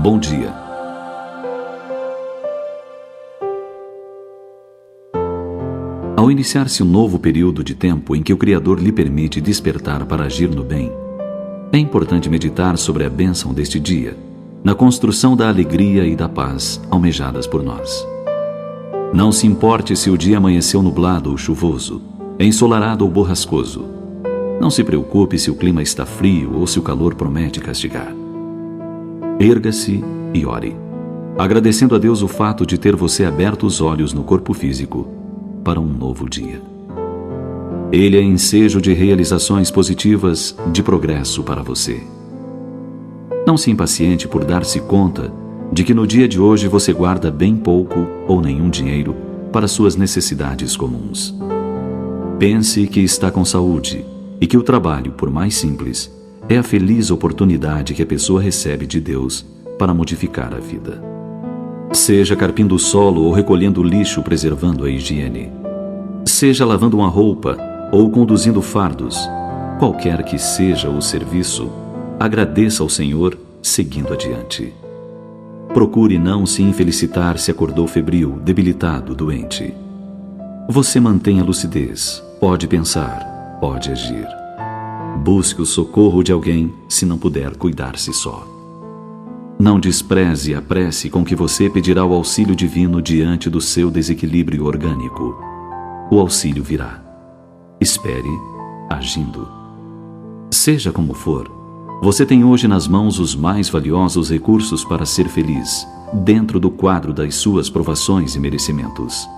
Bom dia. Ao iniciar-se um novo período de tempo em que o Criador lhe permite despertar para agir no bem, é importante meditar sobre a bênção deste dia, na construção da alegria e da paz almejadas por nós. Não se importe se o dia amanheceu nublado ou chuvoso, ensolarado ou borrascoso. Não se preocupe se o clima está frio ou se o calor promete castigar. Erga-se e ore, agradecendo a Deus o fato de ter você aberto os olhos no corpo físico para um novo dia. Ele é ensejo de realizações positivas, de progresso para você. Não se impaciente por dar-se conta de que no dia de hoje você guarda bem pouco ou nenhum dinheiro para suas necessidades comuns. Pense que está com saúde e que o trabalho, por mais simples, é a feliz oportunidade que a pessoa recebe de Deus para modificar a vida. Seja carpindo o solo ou recolhendo o lixo, preservando a higiene. Seja lavando uma roupa ou conduzindo fardos. Qualquer que seja o serviço, agradeça ao Senhor seguindo adiante. Procure não se infelicitar se acordou febril, debilitado, doente. Você mantém a lucidez, pode pensar, pode agir. Busque o socorro de alguém se não puder cuidar-se só. Não despreze a prece com que você pedirá o auxílio divino diante do seu desequilíbrio orgânico. O auxílio virá. Espere, agindo. Seja como for, você tem hoje nas mãos os mais valiosos recursos para ser feliz, dentro do quadro das suas provações e merecimentos.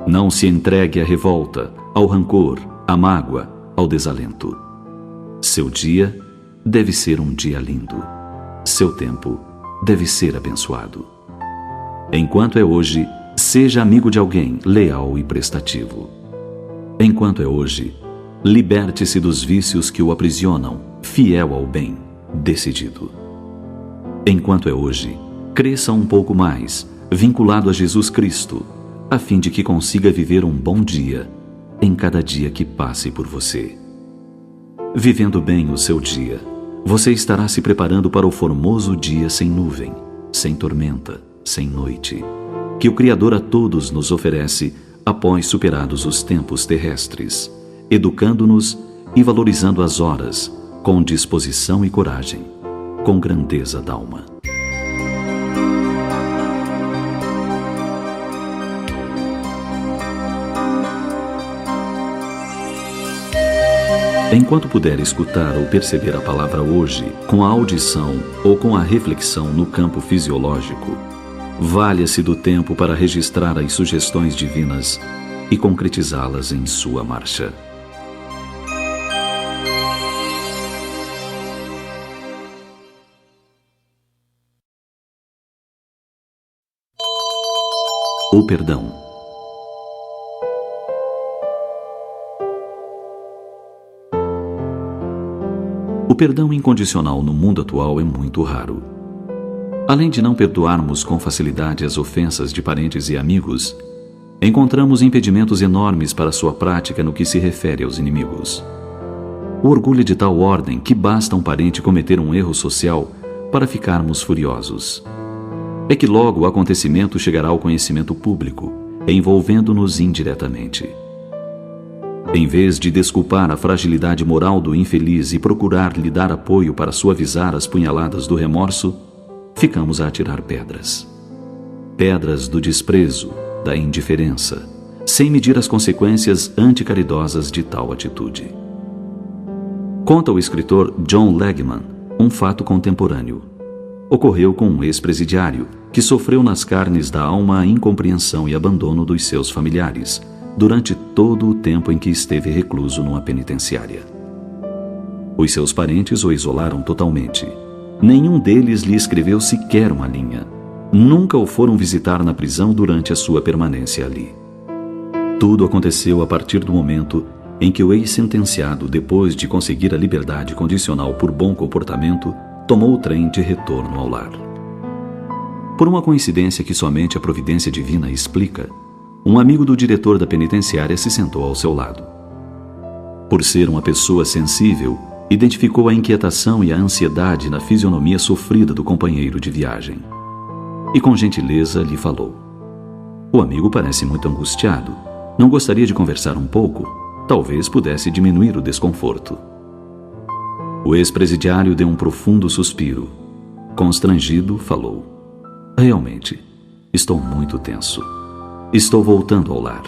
Não se entregue à revolta, ao rancor, à mágoa, ao desalento. Seu dia deve ser um dia lindo. Seu tempo deve ser abençoado. Enquanto é hoje, seja amigo de alguém leal e prestativo. Enquanto é hoje, liberte-se dos vícios que o aprisionam, fiel ao bem, decidido. Enquanto é hoje, cresça um pouco mais, vinculado a Jesus Cristo, a fim de que consiga viver um bom dia em cada dia que passe por você. Vivendo bem o seu dia, você estará se preparando para o formoso dia sem nuvem, sem tormenta, sem noite, que o Criador a todos nos oferece após superados os tempos terrestres, educando-nos e valorizando as horas, com disposição e coragem, com grandeza d'alma. Enquanto puder escutar ou perceber a palavra hoje, com a audição ou com a reflexão no campo fisiológico, valha-se do tempo para registrar as sugestões divinas e concretizá-las em sua marcha. O perdão. O perdão incondicional no mundo atual é muito raro. Além de não perdoarmos com facilidade as ofensas de parentes e amigos, encontramos impedimentos enormes para sua prática no que se refere aos inimigos. O orgulho é de tal ordem que basta um parente cometer um erro social para ficarmos furiosos. É que logo o acontecimento chegará ao conhecimento público, envolvendo-nos indiretamente. Em vez de desculpar a fragilidade moral do infeliz e procurar lhe dar apoio para suavizar as punhaladas do remorso, ficamos a atirar pedras. Pedras do desprezo, da indiferença, sem medir as consequências anticaridosas de tal atitude. Conta o escritor John Legman um fato contemporâneo. Ocorreu com um ex-presidiário que sofreu nas carnes da alma a incompreensão e abandono dos seus familiares durante todo o tempo em que esteve recluso numa penitenciária. Os seus parentes o isolaram totalmente. Nenhum deles lhe escreveu sequer uma linha. Nunca o foram visitar na prisão durante a sua permanência ali. Tudo aconteceu a partir do momento em que o ex-sentenciado, depois de conseguir a liberdade condicional por bom comportamento, tomou o trem de retorno ao lar. Por uma coincidência que somente a providência divina explica, um amigo do diretor da penitenciária se sentou ao seu lado. Por ser uma pessoa sensível, identificou a inquietação e a ansiedade na fisionomia sofrida do companheiro de viagem. E com gentileza lhe falou: "O amigo parece muito angustiado. Não gostaria de conversar um pouco? Talvez pudesse diminuir o desconforto." O ex-presidiário deu um profundo suspiro. Constrangido, falou: "Realmente, estou muito tenso. Estou voltando ao lar.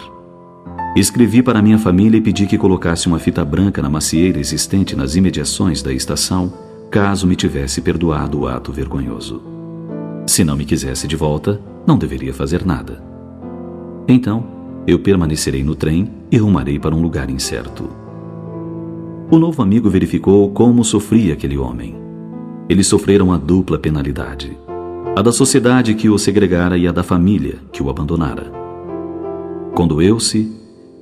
Escrevi para minha família e pedi que colocasse uma fita branca na macieira existente nas imediações da estação, caso me tivesse perdoado o ato vergonhoso. Se não me quisesse de volta, não deveria fazer nada. Então, eu permanecerei no trem e rumarei para um lugar incerto." O novo amigo verificou como sofria aquele homem. Eles sofreram a dupla penalidade: a da sociedade que o segregara e a da família que o abandonara. Condoeu-se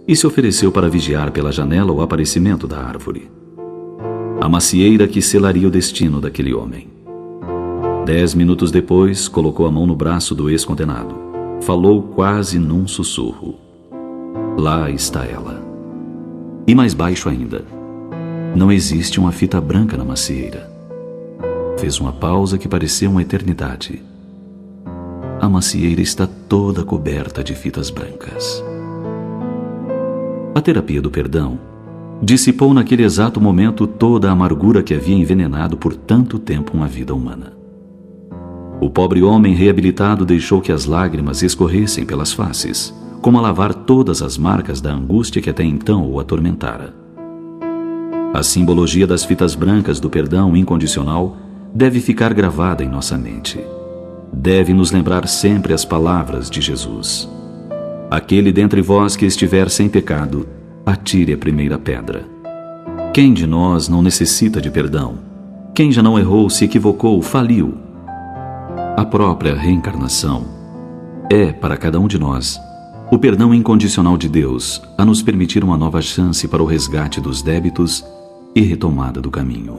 e se ofereceu para vigiar pela janela o aparecimento da árvore. A macieira que selaria o destino daquele homem. 10 minutos depois, colocou a mão no braço do ex-condenado. Falou quase num sussurro: "Lá está ela." E mais baixo ainda: "Não existe uma fita branca na macieira." Fez uma pausa que pareceu uma eternidade. "A macieira está toda coberta de fitas brancas." A terapia do perdão dissipou naquele exato momento toda a amargura que havia envenenado por tanto tempo uma vida humana. O pobre homem reabilitado deixou que as lágrimas escorressem pelas faces, como a lavar todas as marcas da angústia que até então o atormentara. A simbologia das fitas brancas do perdão incondicional deve ficar gravada em nossa mente. Deve nos lembrar sempre as palavras de Jesus: "Aquele dentre vós que estiver sem pecado, atire a primeira pedra." Quem de nós não necessita de perdão? Quem já não errou, se equivocou, faliu? A própria reencarnação é, para cada um de nós, o perdão incondicional de Deus a nos permitir uma nova chance para o resgate dos débitos e retomada do caminho.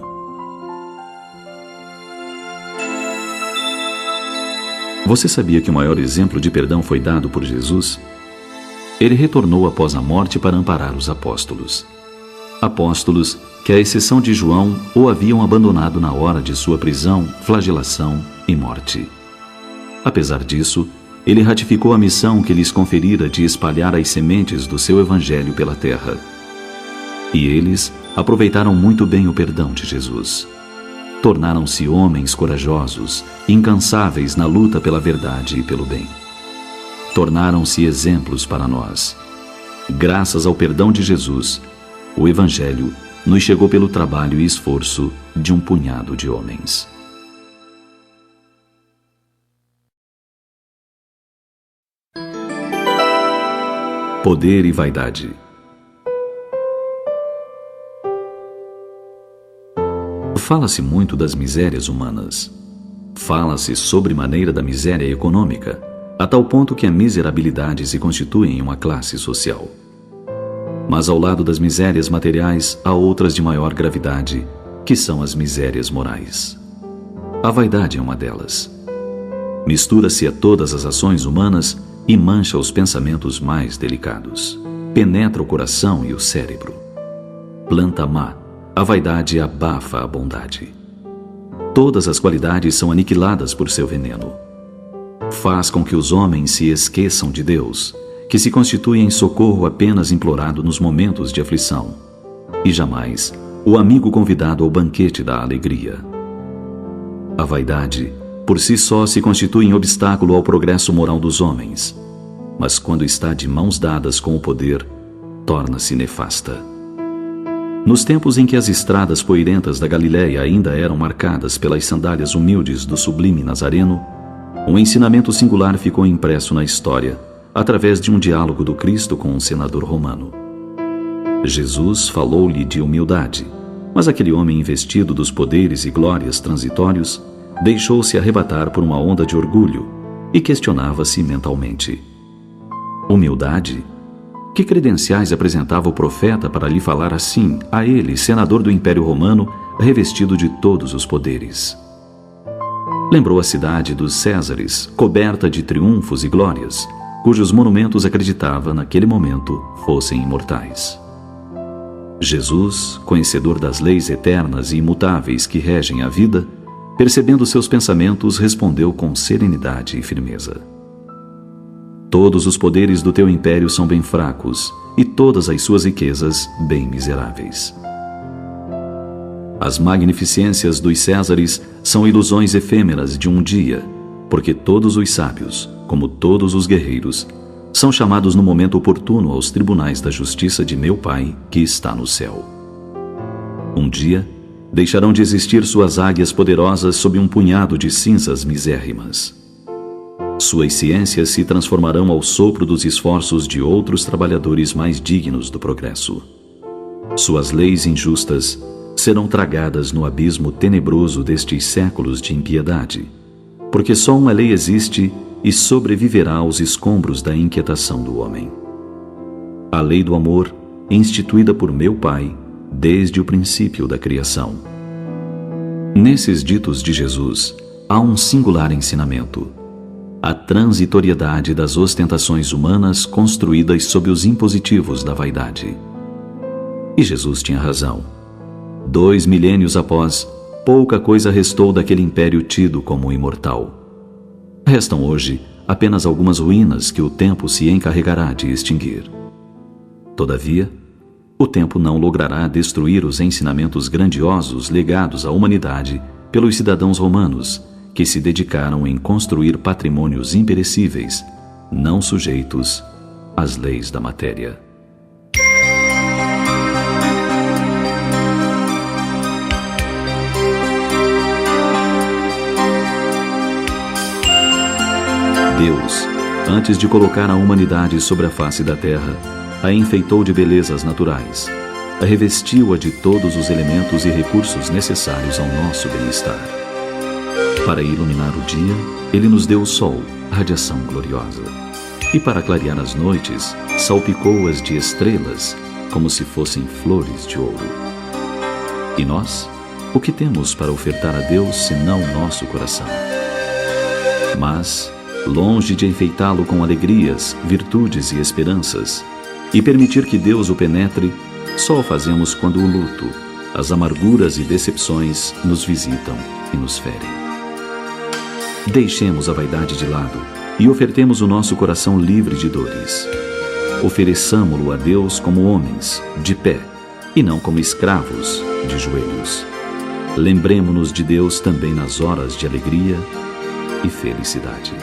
Você sabia que o maior exemplo de perdão foi dado por Jesus? Ele retornou após a morte para amparar os apóstolos. Apóstolos que, à exceção de João, o haviam abandonado na hora de sua prisão, flagelação e morte. Apesar disso, ele ratificou a missão que lhes conferira de espalhar as sementes do seu evangelho pela terra. E eles aproveitaram muito bem o perdão de Jesus. Tornaram-se homens corajosos, incansáveis na luta pela verdade e pelo bem. Tornaram-se exemplos para nós. Graças ao perdão de Jesus, o Evangelho nos chegou pelo trabalho e esforço de um punhado de homens. Poder e vaidade. Fala-se muito das misérias humanas. Fala-se sobremaneira da miséria econômica, a tal ponto que a miserabilidade se constitui em uma classe social. Mas ao lado das misérias materiais há outras de maior gravidade, que são as misérias morais. A vaidade é uma delas. Mistura-se a todas as ações humanas e mancha os pensamentos mais delicados. Penetra o coração e o cérebro. Planta má, a vaidade abafa a bondade. Todas as qualidades são aniquiladas por seu veneno. Faz com que os homens se esqueçam de Deus, que se constitui em socorro apenas implorado nos momentos de aflição, e jamais o amigo convidado ao banquete da alegria. A vaidade, por si só, se constitui em obstáculo ao progresso moral dos homens, mas quando está de mãos dadas com o poder, torna-se nefasta. Nos tempos em que as estradas poeirentas da Galiléia ainda eram marcadas pelas sandálias humildes do sublime Nazareno, um ensinamento singular ficou impresso na história, através de um diálogo do Cristo com um senador romano. Jesus falou-lhe de humildade, mas aquele homem investido dos poderes e glórias transitórios deixou-se arrebatar por uma onda de orgulho e questionava-se mentalmente: humildade? Que credenciais apresentava o profeta para lhe falar assim, a ele, senador do Império Romano, revestido de todos os poderes? Lembrou a cidade dos Césares, coberta de triunfos e glórias, cujos monumentos acreditava, naquele momento, fossem imortais. Jesus, conhecedor das leis eternas e imutáveis que regem a vida, percebendo seus pensamentos, respondeu com serenidade e firmeza: Todos os poderes do teu império são bem fracos, e todas as suas riquezas bem miseráveis. As magnificências dos Césares são ilusões efêmeras de um dia, porque todos os sábios, como todos os guerreiros, são chamados no momento oportuno aos tribunais da justiça de meu Pai, que está no céu. Um dia, deixarão de existir suas águias poderosas sob um punhado de cinzas misérrimas. Suas ciências se transformarão ao sopro dos esforços de outros trabalhadores mais dignos do progresso. Suas leis injustas serão tragadas no abismo tenebroso destes séculos de impiedade, porque só uma lei existe e sobreviverá aos escombros da inquietação do homem. A lei do amor, instituída por meu Pai desde o princípio da criação. Nesses ditos de Jesus, há um singular ensinamento: a transitoriedade das ostentações humanas construídas sob os impositivos da vaidade. E Jesus tinha razão. 2 milênios após, pouca coisa restou daquele império tido como imortal. Restam hoje apenas algumas ruínas que o tempo se encarregará de extinguir. Todavia, o tempo não logrará destruir os ensinamentos grandiosos legados à humanidade pelos cidadãos romanos que se dedicaram em construir patrimônios imperecíveis, não sujeitos às leis da matéria. Deus, antes de colocar a humanidade sobre a face da terra, a enfeitou de belezas naturais, a revestiu-a de todos os elementos e recursos necessários ao nosso bem-estar. Para iluminar o dia, Ele nos deu o sol, radiação gloriosa. E para clarear as noites, salpicou-as de estrelas, como se fossem flores de ouro. E nós, o que temos para ofertar a Deus senão nosso coração? Mas, longe de enfeitá-lo com alegrias, virtudes e esperanças, e permitir que Deus o penetre, só o fazemos quando o luto, as amarguras e decepções nos visitam e nos ferem. Deixemos a vaidade de lado e ofertemos o nosso coração livre de dores. Ofereçamo-lo a Deus como homens, de pé, e não como escravos, de joelhos. Lembremo-nos de Deus também nas horas de alegria e felicidade.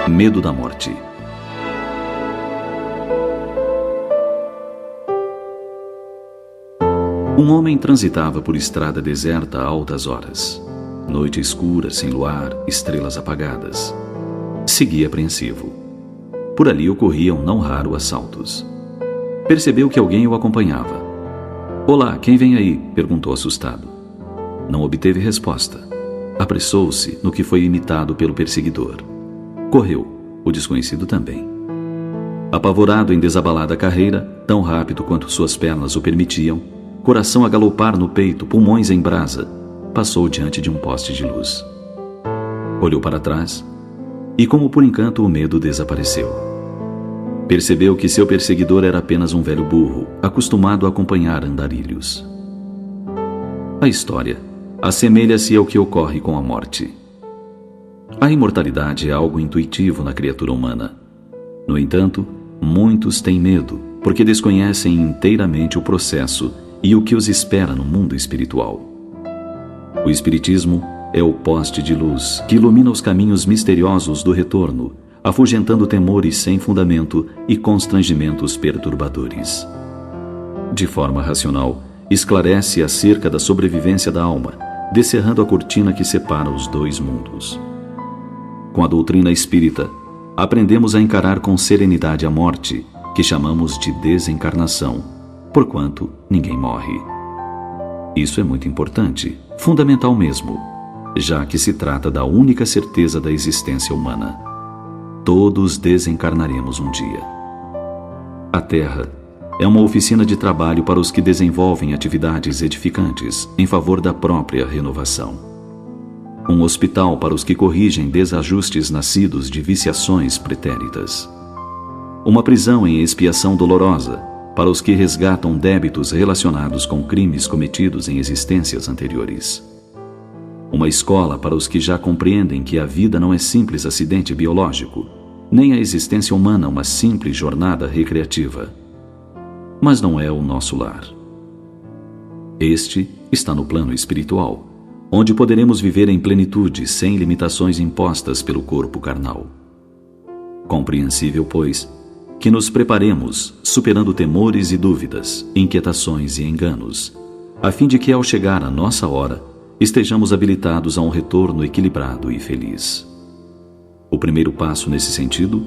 Medo da morte. Um homem transitava por estrada deserta a altas horas. Noite escura, sem luar, estrelas apagadas. Seguia apreensivo. Por ali ocorriam não raro assaltos. Percebeu que alguém o acompanhava. "Olá, quem vem aí?" perguntou assustado. Não obteve resposta. Apressou-se no que foi imitado pelo perseguidor. Correu, o desconhecido também. Apavorado em desabalada carreira, tão rápido quanto suas pernas o permitiam, coração a galopar no peito, pulmões em brasa, passou diante de um poste de luz. Olhou para trás e, como por encanto, o medo desapareceu. Percebeu que seu perseguidor era apenas um velho burro, acostumado a acompanhar andarilhos. A história assemelha-se ao que ocorre com a morte. A imortalidade é algo intuitivo na criatura humana. No entanto, muitos têm medo, porque desconhecem inteiramente o processo e o que os espera no mundo espiritual. O Espiritismo é o poste de luz que ilumina os caminhos misteriosos do retorno, afugentando temores sem fundamento e constrangimentos perturbadores. De forma racional, esclarece acerca da sobrevivência da alma, descerrando a cortina que separa os dois mundos. Com a doutrina espírita, aprendemos a encarar com serenidade a morte, que chamamos de desencarnação, porquanto ninguém morre. Isso é muito importante, fundamental mesmo, já que se trata da única certeza da existência humana. Todos desencarnaremos um dia. A Terra é uma oficina de trabalho para os que desenvolvem atividades edificantes em favor da própria renovação. Um hospital para os que corrigem desajustes nascidos de viciações pretéritas. Uma prisão em expiação dolorosa para os que resgatam débitos relacionados com crimes cometidos em existências anteriores. Uma escola para os que já compreendem que a vida não é simples acidente biológico, nem a existência humana uma simples jornada recreativa. Mas não é o nosso lar. Este está no plano espiritual, onde poderemos viver em plenitude sem limitações impostas pelo corpo carnal. Compreensível, pois, que nos preparemos, superando temores e dúvidas, inquietações e enganos, a fim de que, ao chegar a nossa hora, estejamos habilitados a um retorno equilibrado e feliz. O primeiro passo nesse sentido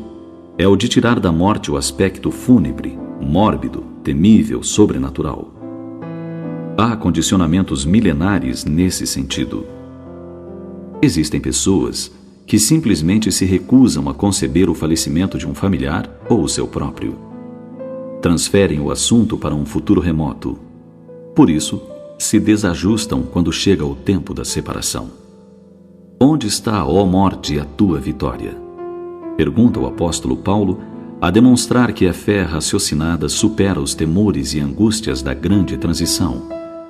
é o de tirar da morte o aspecto fúnebre, mórbido, temível, sobrenatural. Há condicionamentos milenares nesse sentido. Existem pessoas que simplesmente se recusam a conceber o falecimento de um familiar ou o seu próprio. Transferem o assunto para um futuro remoto. Por isso, se desajustam quando chega o tempo da separação. Onde está, ó morte, a tua vitória? Pergunta o apóstolo Paulo, a demonstrar que a fé raciocinada supera os temores e angústias da grande transição,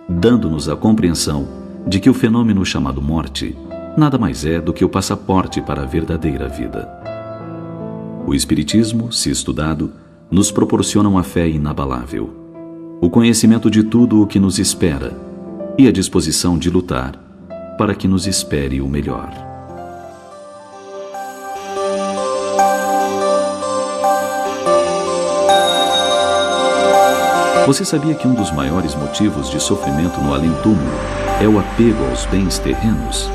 dando-nos a compreensão de que o fenômeno chamado morte nada mais é do que o passaporte para a verdadeira vida. O Espiritismo, se estudado, nos proporciona uma fé inabalável, o conhecimento de tudo o que nos espera e a disposição de lutar para que nos espere o melhor. Você sabia que um dos maiores motivos de sofrimento no além-túmulo é o apego aos bens terrenos?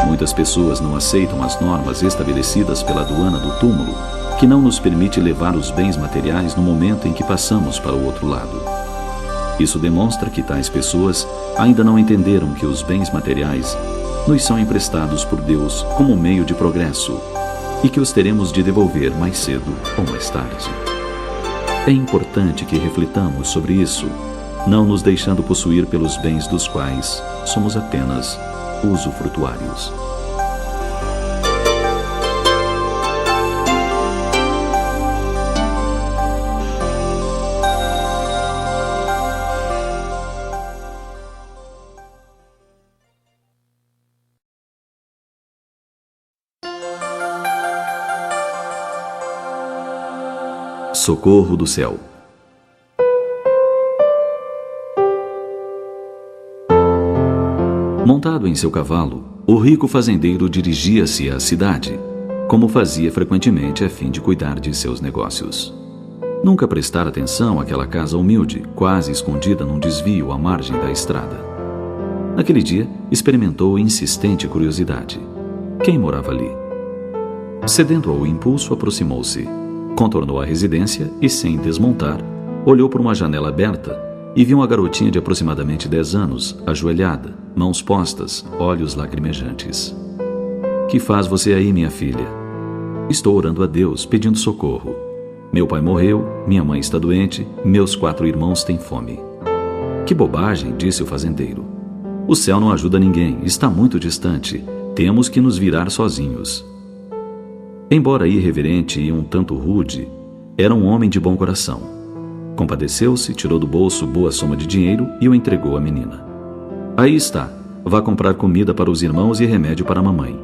Muitas pessoas não aceitam as normas estabelecidas pela aduana do túmulo, que não nos permite levar os bens materiais no momento em que passamos para o outro lado. Isso demonstra que tais pessoas ainda não entenderam que os bens materiais nos são emprestados por Deus como meio de progresso e que os teremos de devolver mais cedo ou mais tarde. É importante que reflitamos sobre isso, não nos deixando possuir pelos bens dos quais somos apenas usufrutuários. Socorro do céu. Montado em seu cavalo, o rico fazendeiro dirigia-se à cidade, como fazia frequentemente a fim de cuidar de seus negócios. Nunca prestar atenção àquela casa humilde, quase escondida num desvio à margem da estrada. Naquele dia, experimentou insistente curiosidade. Quem morava ali? Cedendo ao impulso, aproximou-se. Contornou a residência e, sem desmontar, olhou por uma janela aberta e viu uma garotinha de aproximadamente 10 anos, ajoelhada, mãos postas, olhos lacrimejantes. Que faz você aí, minha filha? Estou orando a Deus, pedindo socorro. Meu pai morreu, minha mãe está doente, meus 4 irmãos têm fome. Que bobagem, disse o fazendeiro. O céu não ajuda ninguém, está muito distante. Temos que nos virar sozinhos. Embora irreverente e um tanto rude, era um homem de bom coração. Compadeceu-se, tirou do bolso boa soma de dinheiro e o entregou à menina. Aí está, vá comprar comida para os irmãos e remédio para a mamãe.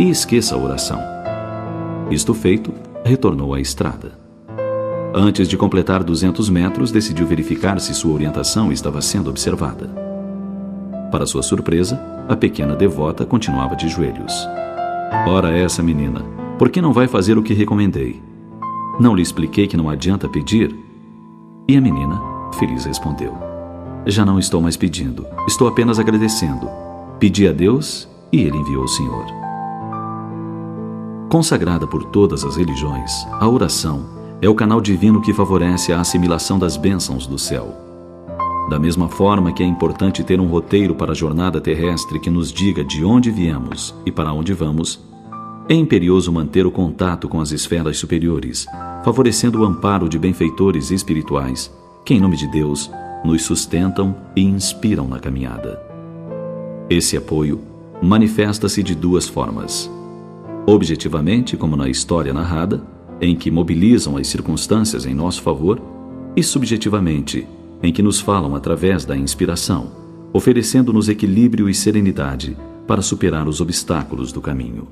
E esqueça a oração. Isto feito, retornou à estrada. Antes de completar 200 metros, decidiu verificar se sua orientação estava sendo observada. Para sua surpresa, a pequena devota continuava de joelhos. Ora essa menina, por que não vai fazer o que recomendei? Não lhe expliquei que não adianta pedir? E a menina, feliz, respondeu: já não estou mais pedindo, estou apenas agradecendo. Pedi a Deus e Ele enviou o Senhor. Consagrada por todas as religiões, a oração é o canal divino que favorece a assimilação das bênçãos do céu. Da mesma forma que é importante ter um roteiro para a jornada terrestre que nos diga de onde viemos e para onde vamos, É imperioso manter o contato com as esferas superiores, favorecendo o amparo de benfeitores espirituais que, em nome de Deus, nos sustentam e inspiram na caminhada. Esse apoio manifesta-se de duas formas: objetivamente, como na história narrada, em que mobilizam as circunstâncias em nosso favor, e subjetivamente, em que nos falam através da inspiração, oferecendo-nos equilíbrio e serenidade para superar os obstáculos do caminho.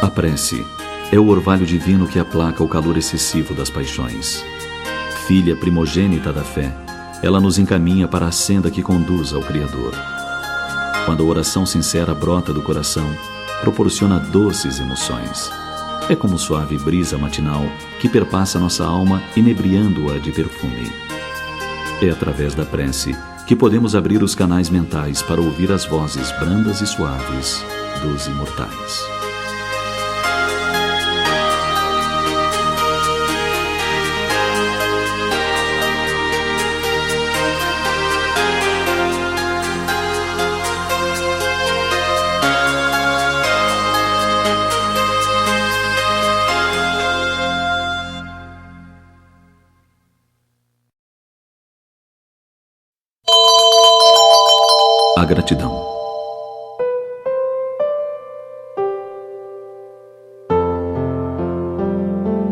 A prece é o orvalho divino que aplaca o calor excessivo das paixões. Filha primogênita da fé, ela nos encaminha para a senda que conduz ao Criador. Quando a oração sincera brota do coração, proporciona doces emoções. É como suave brisa matinal que perpassa nossa alma, inebriando-a de perfume. É através da prece que podemos abrir os canais mentais para ouvir as vozes brandas e suaves dos imortais. A gratidão.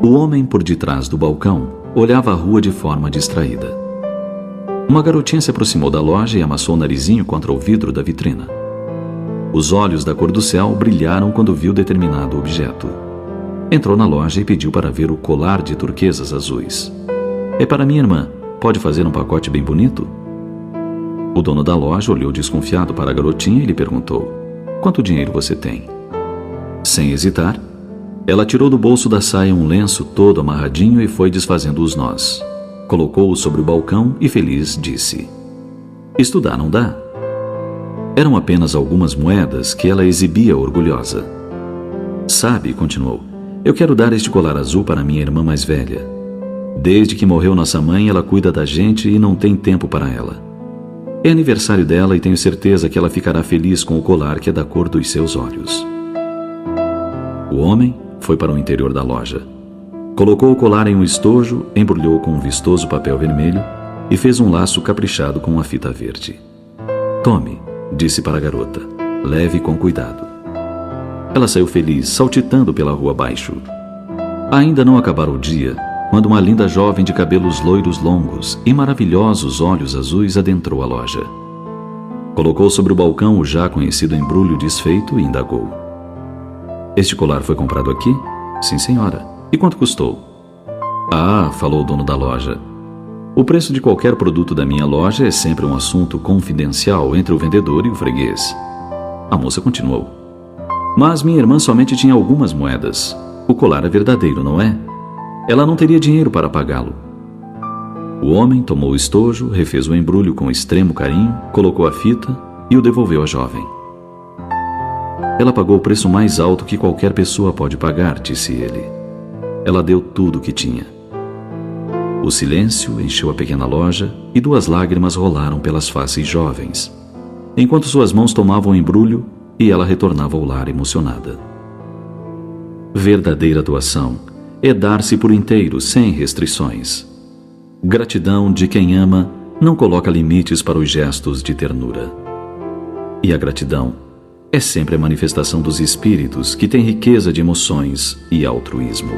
O homem por detrás do balcão olhava a rua de forma distraída. Uma garotinha se aproximou da loja e amassou o narizinho contra o vidro da vitrina. Os olhos da cor do céu brilharam quando viu determinado objeto. Entrou na loja e pediu para ver o colar de turquesas azuis. É para minha irmã. Pode fazer um pacote bem bonito? O dono da loja olhou desconfiado para a garotinha e lhe perguntou: quanto dinheiro você tem? Sem hesitar, ela tirou do bolso da saia um lenço todo amarradinho e foi desfazendo os nós. Colocou-o sobre o balcão e, feliz, disse: estudar não dá? Eram apenas algumas moedas que ela exibia orgulhosa. Sabe, continuou, eu quero dar este colar azul para minha irmã mais velha. Desde que morreu nossa mãe, ela cuida da gente e não tem tempo para ela. É aniversário dela e tenho certeza que ela ficará feliz com o colar que é da cor dos seus olhos. O homem foi para o interior da loja. Colocou o colar em um estojo, embrulhou com um vistoso papel vermelho e fez um laço caprichado com uma fita verde. Tome, disse para a garota, leve com cuidado. Ela saiu feliz, saltitando pela rua abaixo. Ainda não acabara o dia, quando uma linda jovem de cabelos loiros longos e maravilhosos olhos azuis adentrou a loja. Colocou sobre o balcão o já conhecido embrulho desfeito e indagou: este colar foi comprado aqui? Sim, senhora. E quanto custou? Ah, falou o dono da loja. O preço de qualquer produto da minha loja é sempre um assunto confidencial entre o vendedor e o freguês. A moça continuou: mas minha irmã somente tinha algumas moedas. O colar é verdadeiro, não é? Ela não teria dinheiro para pagá-lo. O homem tomou o estojo, refez o embrulho com extremo carinho, colocou a fita e o devolveu à jovem. Ela pagou o preço mais alto que qualquer pessoa pode pagar, disse ele. Ela deu tudo o que tinha. O silêncio encheu a pequena loja e 2 lágrimas rolaram pelas faces jovens, enquanto suas mãos tomavam o embrulho e ela retornava ao lar emocionada. Verdadeira doação é dar-se por inteiro, sem restrições. Gratidão de quem ama não coloca limites para os gestos de ternura. E a gratidão é sempre a manifestação dos espíritos que têm riqueza de emoções e altruísmo.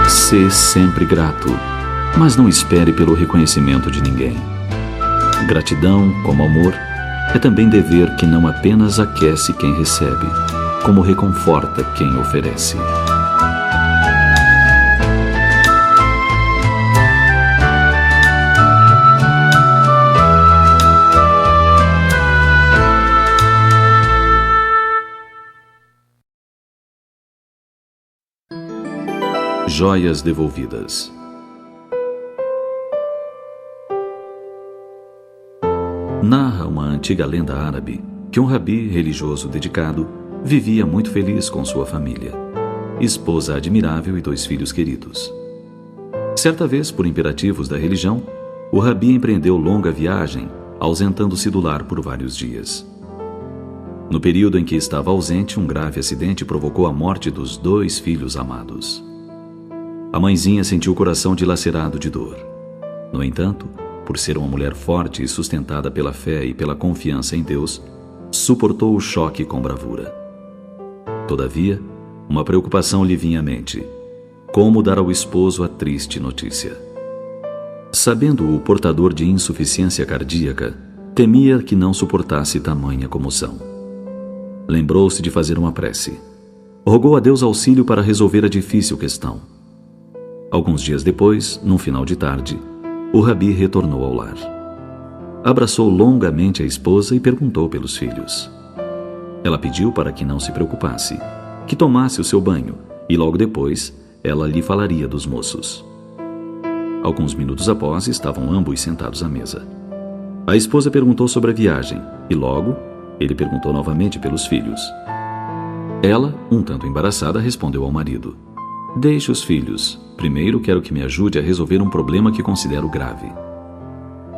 Sê sempre grato, mas não espere pelo reconhecimento de ninguém. Gratidão, como amor, é também dever que não apenas aquece quem recebe, como reconforta quem oferece. Joias devolvidas. Narra uma antiga lenda árabe que um rabi religioso dedicado vivia muito feliz com sua família, esposa admirável e 2 filhos queridos. Certa vez, por imperativos da religião, o Rabi empreendeu longa viagem, ausentando-se do lar por vários dias. No período em que estava ausente, um grave acidente provocou a morte dos 2 filhos amados. A mãezinha sentiu o coração dilacerado de dor. No entanto, por ser uma mulher forte e sustentada pela fé e pela confiança em Deus, suportou o choque com bravura. Todavia, uma preocupação lhe vinha à mente: como dar ao esposo a triste notícia? Sabendo o portador de insuficiência cardíaca, temia que não suportasse tamanha comoção. Lembrou-se de fazer uma prece. Rogou a Deus auxílio para resolver a difícil questão. Alguns dias depois, num final de tarde, o Rabi retornou ao lar. Abraçou longamente a esposa e perguntou pelos filhos. Ela pediu para que não se preocupasse, que tomasse o seu banho, e logo depois ela lhe falaria dos moços. Alguns minutos após, estavam ambos sentados à mesa. A esposa perguntou sobre a viagem, e logo ele perguntou novamente pelos filhos. Ela, um tanto embaraçada, respondeu ao marido: deixe os filhos. Primeiro quero que me ajude a resolver um problema que considero grave.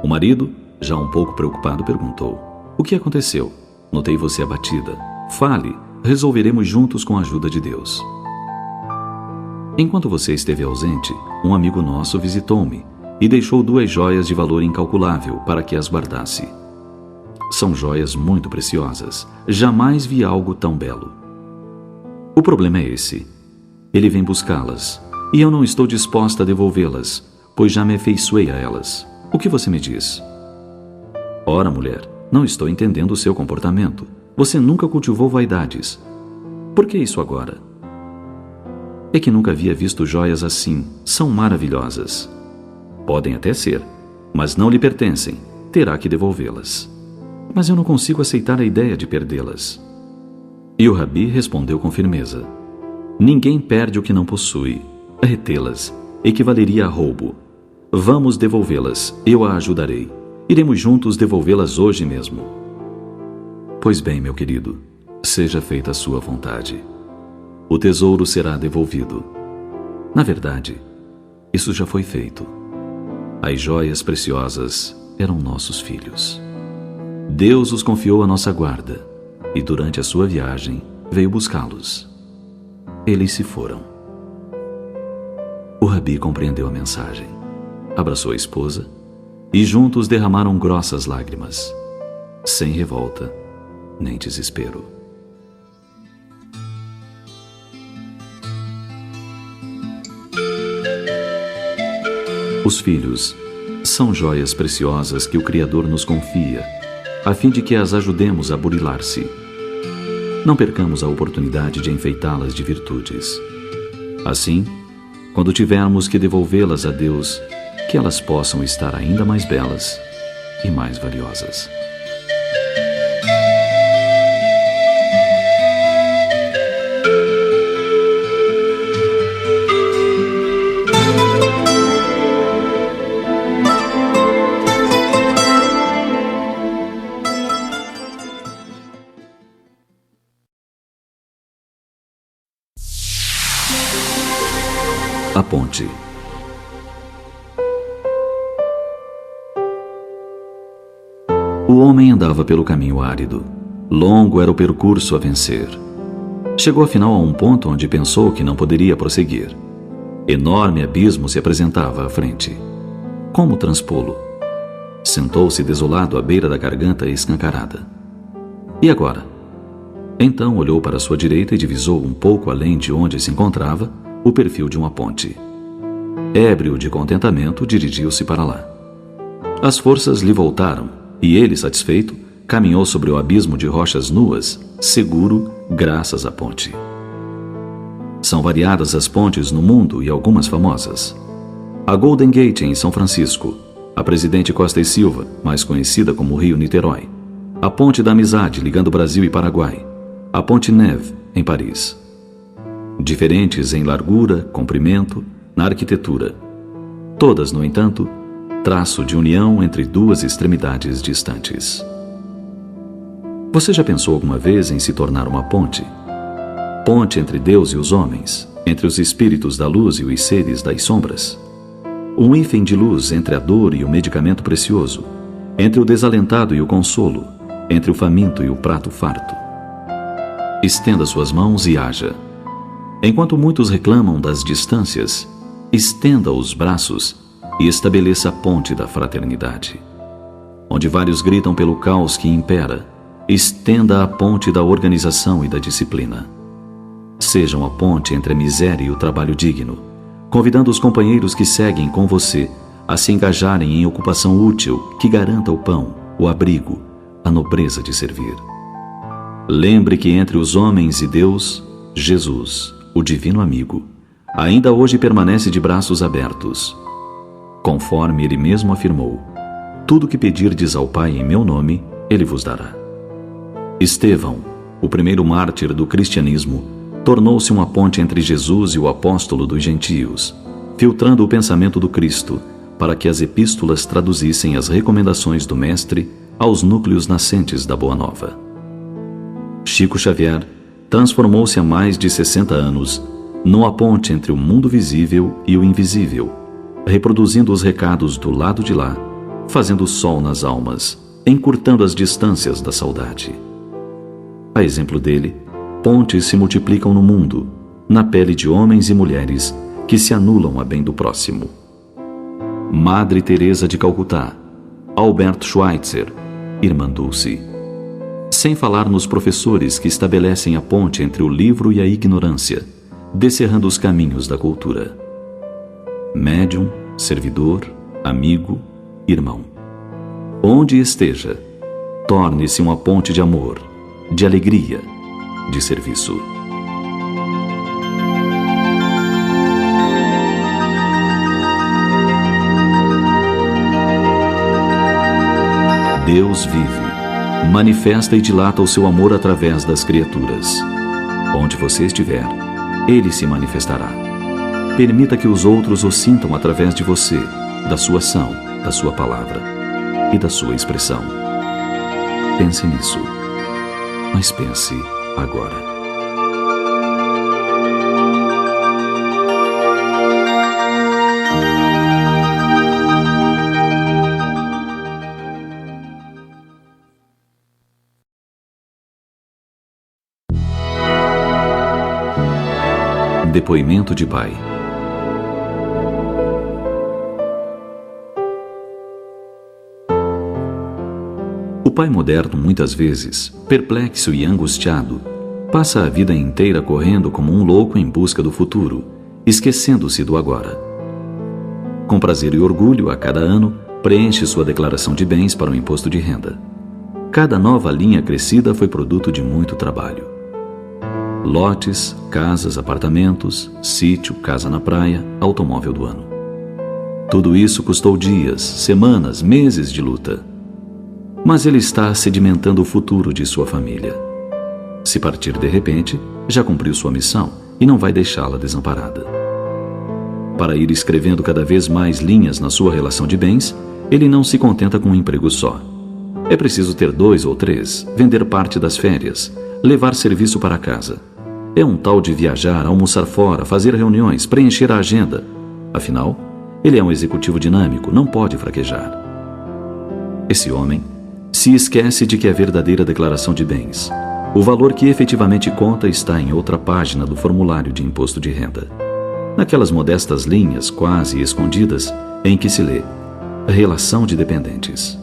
O marido, já um pouco preocupado, perguntou: o que aconteceu? Notei você abatida. Fale, resolveremos juntos com a ajuda de Deus. Enquanto você esteve ausente, um amigo nosso visitou-me e deixou 2 joias de valor incalculável para que as guardasse. São joias muito preciosas. Jamais vi algo tão belo. O problema é esse. Ele vem buscá-las, e eu não estou disposta a devolvê-las, pois já me afeiçoei a elas. O que você me diz? Ora, mulher, não estou entendendo o seu comportamento. Você nunca cultivou vaidades. Por que isso agora? É que nunca havia visto joias assim. São maravilhosas. Podem até ser, mas não lhe pertencem. Terá que devolvê-las. Mas eu não consigo aceitar a ideia de perdê-las. E o Rabi respondeu com firmeza: ninguém perde o que não possui. Retê-las equivaleria a roubo. Vamos devolvê-las, eu a ajudarei. Iremos juntos devolvê-las hoje mesmo. Pois bem, meu querido, seja feita a sua vontade. O tesouro será devolvido. Na verdade, isso já foi feito. As joias preciosas eram nossos filhos. Deus os confiou à nossa guarda, e durante a sua viagem veio buscá-los. Eles se foram. O Rabi compreendeu a mensagem, abraçou a esposa e juntos derramaram grossas lágrimas, sem revolta nem desespero. Os filhos são joias preciosas que o Criador nos confia, a fim de que as ajudemos a burilar-se. Não percamos a oportunidade de enfeitá-las de virtudes. Assim, quando tivermos que devolvê-las a Deus, que elas possam estar ainda mais belas e mais valiosas. A ponte. O homem andava pelo caminho árido. Longo era o percurso a vencer. Chegou afinal a um ponto onde pensou que não poderia prosseguir. Enorme abismo se apresentava à frente. Como transpô-lo? Sentou-se desolado à beira da garganta escancarada. E agora? Então olhou para sua direita e divisou um pouco além de onde se encontrava o perfil de uma ponte. Ébrio de contentamento, dirigiu-se para lá. As forças lhe voltaram e ele, satisfeito, caminhou sobre o abismo de rochas nuas, seguro graças à ponte. São variadas as pontes no mundo e algumas famosas. A Golden Gate em São Francisco, a Presidente Costa e Silva, mais conhecida como Rio Niterói, a Ponte da Amizade ligando Brasil e Paraguai, a Ponte Neve em Paris. Diferentes em largura, comprimento, na arquitetura. Todas, no entanto, traço de união entre duas extremidades distantes. Você já pensou alguma vez em se tornar uma ponte? Ponte entre Deus e os homens, entre os espíritos da luz e os seres das sombras? um hífen de luz entre a dor e o medicamento precioso, entre o desalentado e o consolo, entre o faminto e o prato farto. Estenda suas mãos e haja. Enquanto muitos reclamam das distâncias, estenda os braços e estabeleça a ponte da fraternidade. Onde vários gritam pelo caos que impera, estenda a ponte da organização e da disciplina. Sejam a ponte entre a miséria e o trabalho digno, convidando os companheiros que seguem com você a se engajarem em ocupação útil que garanta o pão, o abrigo, a nobreza de servir. Lembre que entre os homens e Deus, Jesus, o divino amigo, ainda hoje permanece de braços abertos. Conforme ele mesmo afirmou, tudo que pedirdes ao Pai em meu nome, ele vos dará. Estevão, o primeiro mártir do cristianismo, tornou-se uma ponte entre Jesus e o apóstolo dos gentios, filtrando o pensamento do Cristo para que as epístolas traduzissem as recomendações do Mestre aos núcleos nascentes da Boa Nova. Chico Xavier transformou-se há mais de 60 anos numa ponte entre o mundo visível e o invisível, reproduzindo os recados do lado de lá, fazendo sol nas almas, encurtando as distâncias da saudade. A exemplo dele, pontes se multiplicam no mundo, na pele de homens e mulheres que se anulam a bem do próximo. Madre Teresa de Calcutá, Albert Schweitzer, Irmã Dulce. Sem falar nos professores que estabelecem a ponte entre o livro e a ignorância, descerrando os caminhos da cultura. Médium, servidor, amigo, irmão. Onde esteja, torne-se uma ponte de amor, de alegria, de serviço. Deus vive, manifesta e dilata o seu amor através das criaturas. Onde você estiver, ele se manifestará. Permita que os outros o sintam através de você, da sua ação, da sua palavra e da sua expressão. Pense nisso, mas pense agora. Depoimento de pai. O pai moderno, muitas vezes, perplexo e angustiado, passa a vida inteira correndo como um louco em busca do futuro, esquecendo-se do agora. Com prazer e orgulho, a cada ano, preenche sua declaração de bens para o imposto de renda. Cada nova linha crescida foi produto de muito trabalho. Lotes, casas, apartamentos, sítio, casa na praia, automóvel do ano. Tudo isso custou dias, semanas, meses de luta. Mas ele está sedimentando o futuro de sua família. Se partir de repente, já cumpriu sua missão e não vai deixá-la desamparada. Para ir escrevendo cada vez mais linhas na sua relação de bens, ele não se contenta com um emprego só. É preciso ter 2 ou 3, vender parte das férias, levar serviço para casa. É um tal de viajar, almoçar fora, fazer reuniões, preencher a agenda. Afinal, ele é um executivo dinâmico, não pode fraquejar. Esse homem se esquece de que a verdadeira declaração de bens, o valor que efetivamente conta, está em outra página do formulário de imposto de renda. Naquelas modestas linhas quase escondidas em que se lê relação de dependentes.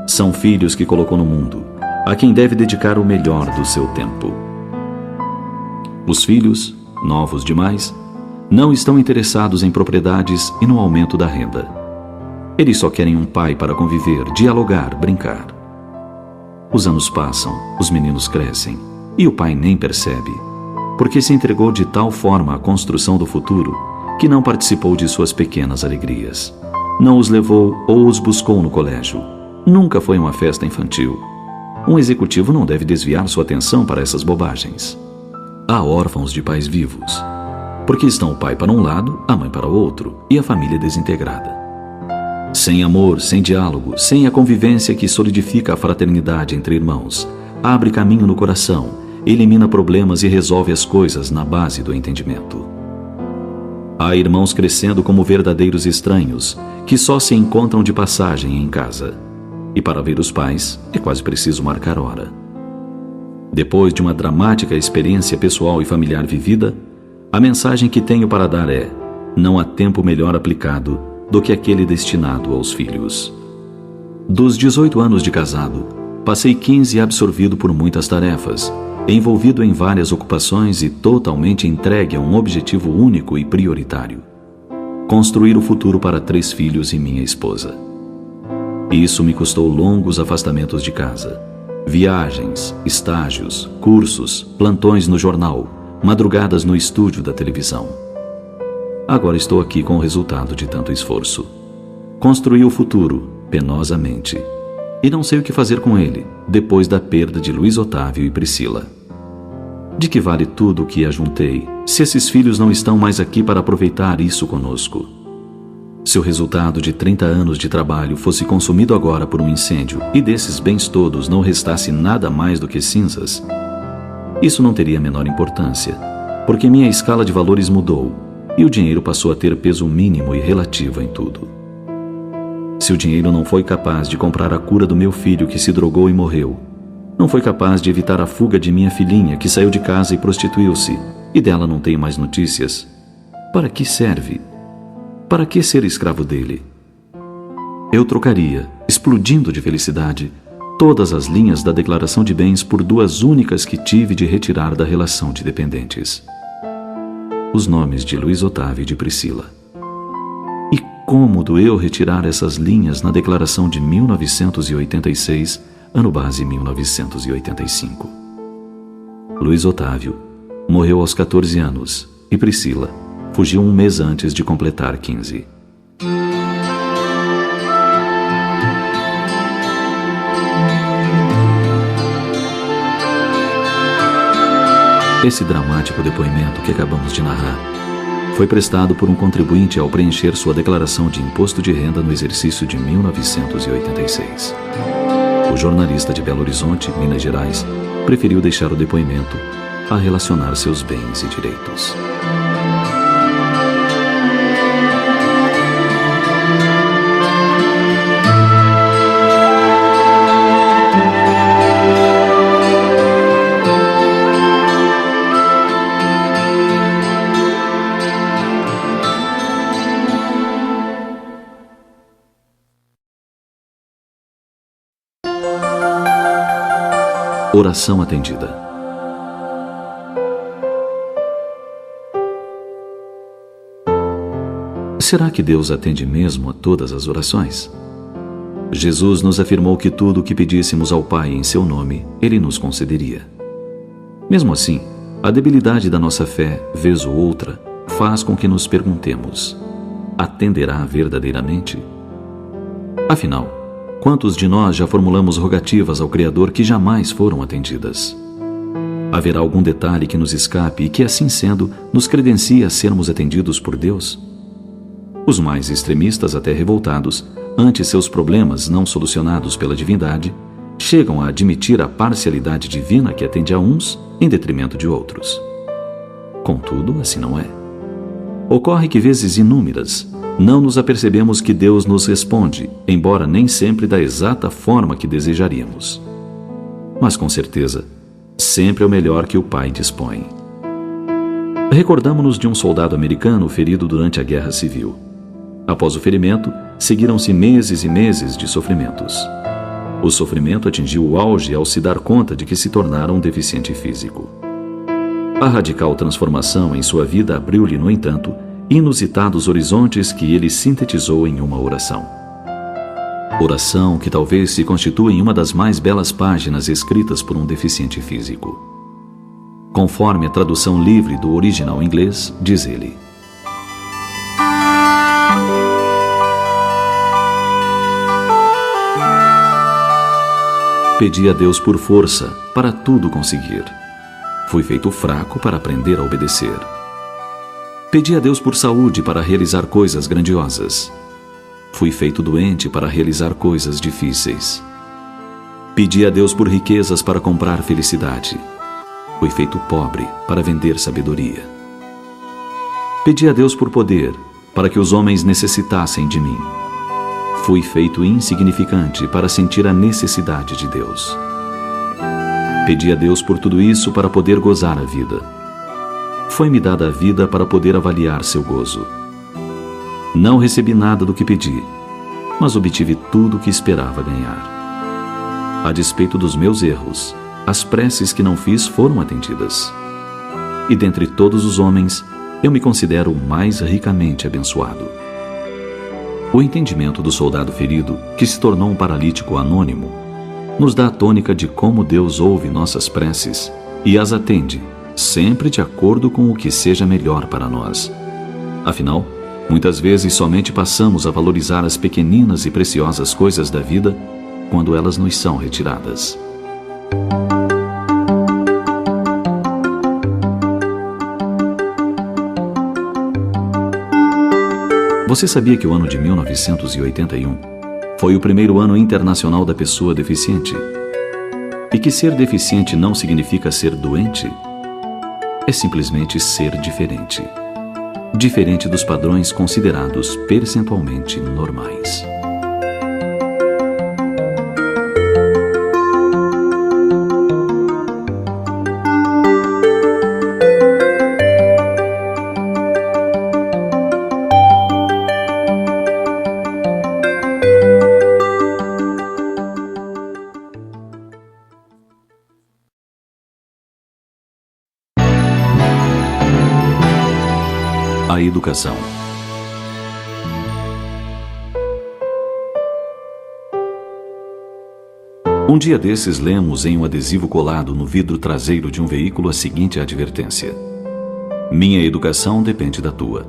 São filhos que colocou no mundo, a quem deve dedicar o melhor do seu tempo. Os filhos, novos demais, não estão interessados em propriedades e no aumento da renda. Eles só querem um pai para conviver, dialogar, brincar. Os anos passam, os meninos crescem, e o pai nem percebe, porque se entregou de tal forma à construção do futuro que não participou de suas pequenas alegrias. Não os levou ou os buscou no colégio. Nunca foi uma festa infantil. Um executivo não deve desviar sua atenção para essas bobagens. Há órfãos de pais vivos, porque estão o pai para um lado, a mãe para o outro, e a família desintegrada. Sem amor, sem diálogo, sem a convivência que solidifica a fraternidade entre irmãos, abre caminho no coração, elimina problemas e resolve as coisas na base do entendimento. Há irmãos crescendo como verdadeiros estranhos, que só se encontram de passagem em casa. E para ver os pais, é quase preciso marcar hora. Depois de uma dramática experiência pessoal e familiar vivida, a mensagem que tenho para dar é: não há tempo melhor aplicado do que aquele destinado aos filhos. Dos 18 anos de casado, passei 15 absorvido por muitas tarefas, envolvido em várias ocupações e totalmente entregue a um objetivo único e prioritário: construir o futuro para 3 filhos e minha esposa. Isso me custou longos afastamentos de casa, viagens, estágios, cursos, plantões no jornal, madrugadas no estúdio da televisão. Agora estou aqui com o resultado de tanto esforço. Construí o futuro, penosamente, e não sei o que fazer com ele, depois da perda de Luiz Otávio e Priscila. De que vale tudo o que ajuntei, se esses filhos não estão mais aqui para aproveitar isso conosco? Se o resultado de 30 anos de trabalho fosse consumido agora por um incêndio e desses bens todos não restasse nada mais do que cinzas, isso não teria a menor importância, porque minha escala de valores mudou e o dinheiro passou a ter peso mínimo e relativo em tudo. Se o dinheiro não foi capaz de comprar a cura do meu filho que se drogou e morreu, não foi capaz de evitar a fuga de minha filhinha que saiu de casa e prostituiu-se, e dela não tenho mais notícias, para que serve? Para que ser escravo dele? Eu trocaria, explodindo de felicidade, todas as linhas da declaração de bens por 2 únicas que tive de retirar da relação de dependentes: os nomes de Luiz Otávio e de Priscila. E cômodo eu retirar essas linhas na declaração de 1986, ano base 1985. Luiz Otávio morreu aos 14 anos e Priscila fugiu um mês antes de completar 15. Esse dramático depoimento que acabamos de narrar foi prestado por um contribuinte ao preencher sua declaração de imposto de renda no exercício de 1986. O jornalista de Belo Horizonte, Minas Gerais, preferiu deixar o depoimento a relacionar seus bens e direitos. Oração atendida. Será que Deus atende mesmo a todas as orações? Jesus nos afirmou que tudo o que pedíssemos ao Pai em seu nome, Ele nos concederia. Mesmo assim, a debilidade da nossa fé, vez ou outra, faz com que nos perguntemos: atenderá verdadeiramente? Afinal, quantos de nós já formulamos rogativas ao Criador que jamais foram atendidas? Haverá algum detalhe que nos escape e que, assim sendo, nos credencia a sermos atendidos por Deus? Os mais extremistas, até revoltados, ante seus problemas não solucionados pela divindade, chegam a admitir a parcialidade divina que atende a uns em detrimento de outros. Contudo, assim não é. Ocorre que vezes inúmeras, não nos apercebemos que Deus nos responde, embora nem sempre da exata forma que desejaríamos. Mas com certeza, sempre é o melhor que o Pai dispõe. Recordamo-nos de um soldado americano ferido durante a Guerra Civil. Após o ferimento, seguiram-se meses e meses de sofrimentos. O sofrimento atingiu o auge ao se dar conta de que se tornara um deficiente físico. A radical transformação em sua vida abriu-lhe, no entanto, inusitados horizontes que ele sintetizou em uma oração. Oração que talvez se constitua em uma das mais belas páginas escritas por um deficiente físico. Conforme a tradução livre do original inglês, diz ele: pedi a Deus por força para tudo conseguir. Fui feito fraco para aprender a obedecer. Pedi a Deus por saúde para realizar coisas grandiosas. Fui feito doente para realizar coisas difíceis. Pedi a Deus por riquezas para comprar felicidade. Fui feito pobre para vender sabedoria. Pedi a Deus por poder, para que os homens necessitassem de mim. Fui feito insignificante para sentir a necessidade de Deus. Pedi a Deus por tudo isso para poder gozar a vida. Foi-me dada a vida para poder avaliar seu gozo. Não recebi nada do que pedi, mas obtive tudo o que esperava ganhar. A despeito dos meus erros, as preces que não fiz foram atendidas. E dentre todos os homens, eu me considero o mais ricamente abençoado. O entendimento do soldado ferido, que se tornou um paralítico anônimo, nos dá a tônica de como Deus ouve nossas preces e as atende, sempre de acordo com o que seja melhor para nós. Afinal, muitas vezes somente passamos a valorizar as pequeninas e preciosas coisas da vida quando elas nos são retiradas. Você sabia que o ano de 1981 foi o primeiro ano internacional da pessoa deficiente? E que ser deficiente não significa ser doente? É simplesmente ser diferente. Diferente dos padrões considerados percentualmente normais. A educação. Um dia desses lemos em um adesivo colado no vidro traseiro de um veículo a seguinte advertência: minha educação depende da tua.